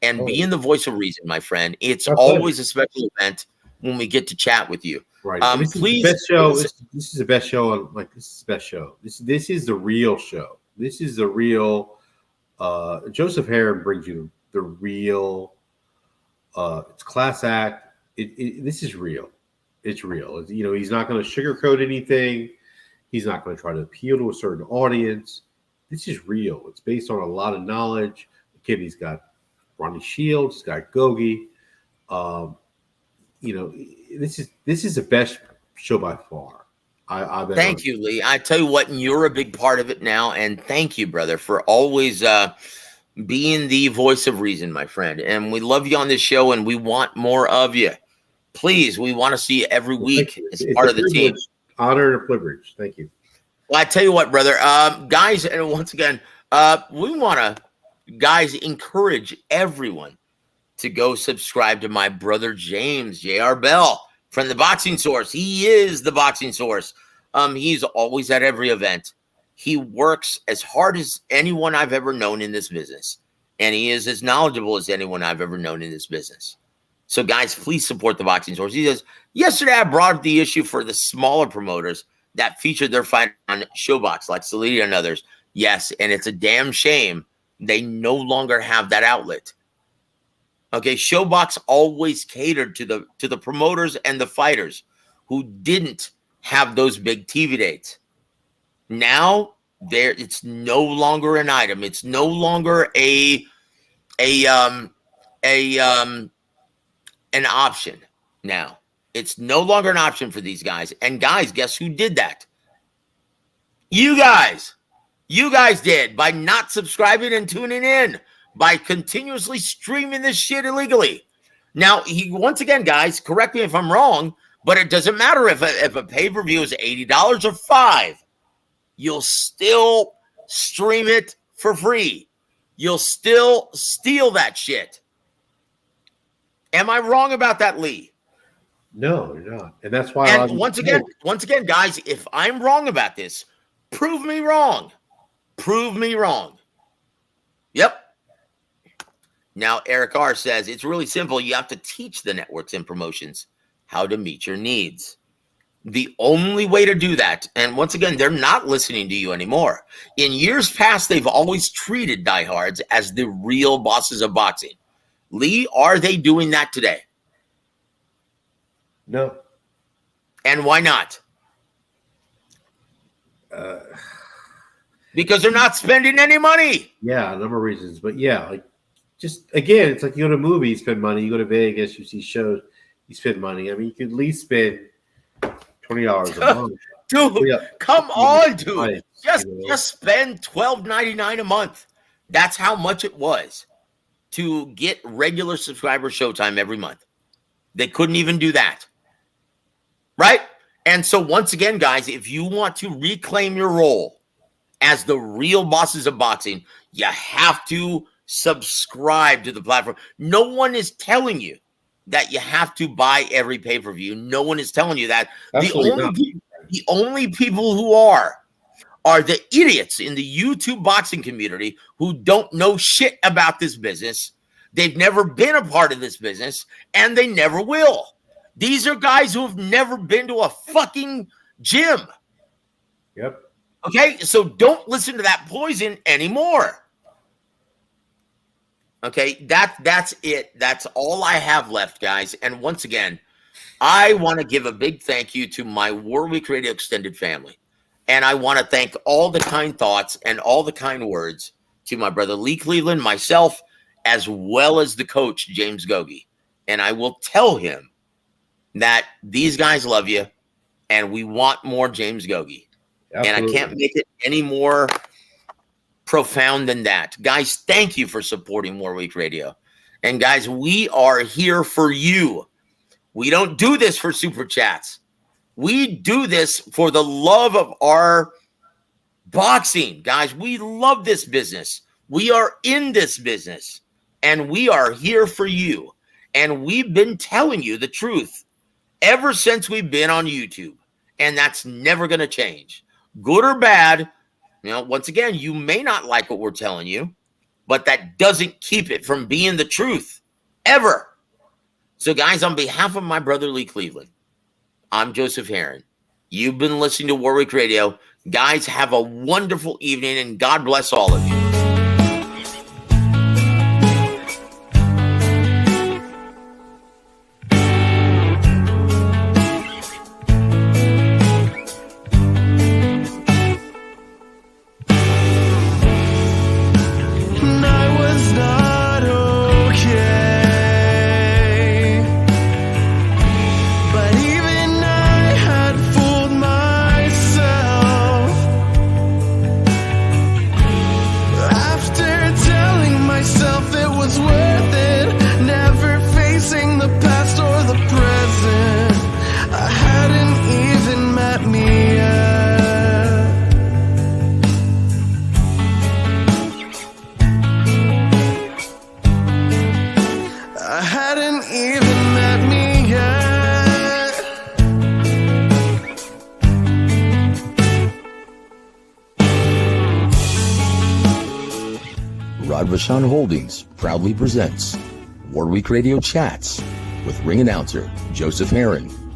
and being the voice of reason, my friend. It's always a special event when we get to chat with you. Right. This please, is the best show. This is the best show. This is the best show. This is the real show. This is the real. Joseph Heron brings you the real. It's class act. This is real. It's real. He's not going to sugarcoat anything. He's not going to try to appeal to a certain audience. This is real. It's based on a lot of knowledge. The kid, he's got Ronnie Shields, he's got Gogi. This is the best show by far. Thank you, Lee. I tell you what, and you're a big part of it now. And thank you, brother, for always being the voice of reason, my friend. And we love you on this show, and we want more of you. Please, we want to see you every week as part of the team. Honor and a privilege. Thank you. Well, I tell you what, brother, guys, and once again, we want to, guys, encourage everyone to go subscribe to my brother James J.R. Bell from the Boxing Source. He is the Boxing Source. He's always at every event. He works as hard as anyone I've ever known in this business, and he is as knowledgeable as anyone I've ever known in this business. So, guys, please support the Boxing Source. He says, yesterday I brought up the issue for the smaller promoters that featured their fight on Showbox, like Salida and others. Yes, and it's a damn shame they no longer have that outlet. Okay, Showbox always catered to the promoters and the fighters who didn't have those big TV dates. Now, it's no longer an item. It's no longer an option now. It's no longer an option for these guys. And guys, guess who did that? You guys. You guys did by not subscribing and tuning in, by continuously streaming this shit illegally. Now, once again, guys, correct me if I'm wrong, but it doesn't matter if a pay-per-view is $80 or $5. You'll still stream it for free. You'll still steal that shit. Am I wrong about that, Lee? No, you're not. And that's why. And once again, guys, if I'm wrong about this, prove me wrong. Prove me wrong. Yep. Now, Eric R. says, it's really simple. You have to teach the networks and promotions how to meet your needs. The only way to do that, and once again, they're not listening to you anymore. In years past, they've always treated diehards as the real bosses of boxing. Lee, are they doing that today? No. And why not? Because they're not spending any money. Yeah, a number of reasons. But yeah, just again, it's like you go to a movie, you spend money. You go to Vegas, you see shows, you spend money. I mean, you could at least spend $20 a month. Dude, come on, dude. Just spend $12.99 a month. That's how much it was to get regular subscriber Showtime every month. They couldn't even do that. Right? And so once again, guys, if you want to reclaim your role as the real bosses of boxing, you have to subscribe to the platform. No one is telling you that you have to buy every pay-per-view. No one is telling you that. The only people who are the idiots in the YouTube boxing community who don't know shit about this business. They've never been a part of this business, and they never will. These are guys who have never been to a fucking gym. Yep. Okay, so don't listen to that poison anymore. Okay, that's it. That's all I have left, guys. And once again, I want to give a big thank you to my Warwick Radio Extended family. And I want to thank all the kind thoughts and all the kind words to my brother Lee Cleveland, myself, as well as the coach, James Gogi. And I will tell him that these guys love you and we want more James Gogi. Absolutely. And I can't make it any more profound than that. Guys, thank you for supporting Warwick Radio. And guys, we are here for you. We don't do this for super chats. We do this for the love of our boxing. Guys, we love this business. We are in this business. And we are here for you. And we've been telling you the truth ever since we've been on YouTube. And that's never going to change. Good or bad, once again, you may not like what we're telling you, but that doesn't keep it from being the truth ever. So, guys, on behalf of my brother Lee Cleveland, I'm Joseph Heron. You've been listening to Warwick Radio. Guys, have a wonderful evening, and God bless all of you. Vashon Holdings proudly presents Warwick Radio Chats with ring announcer Joseph Heron.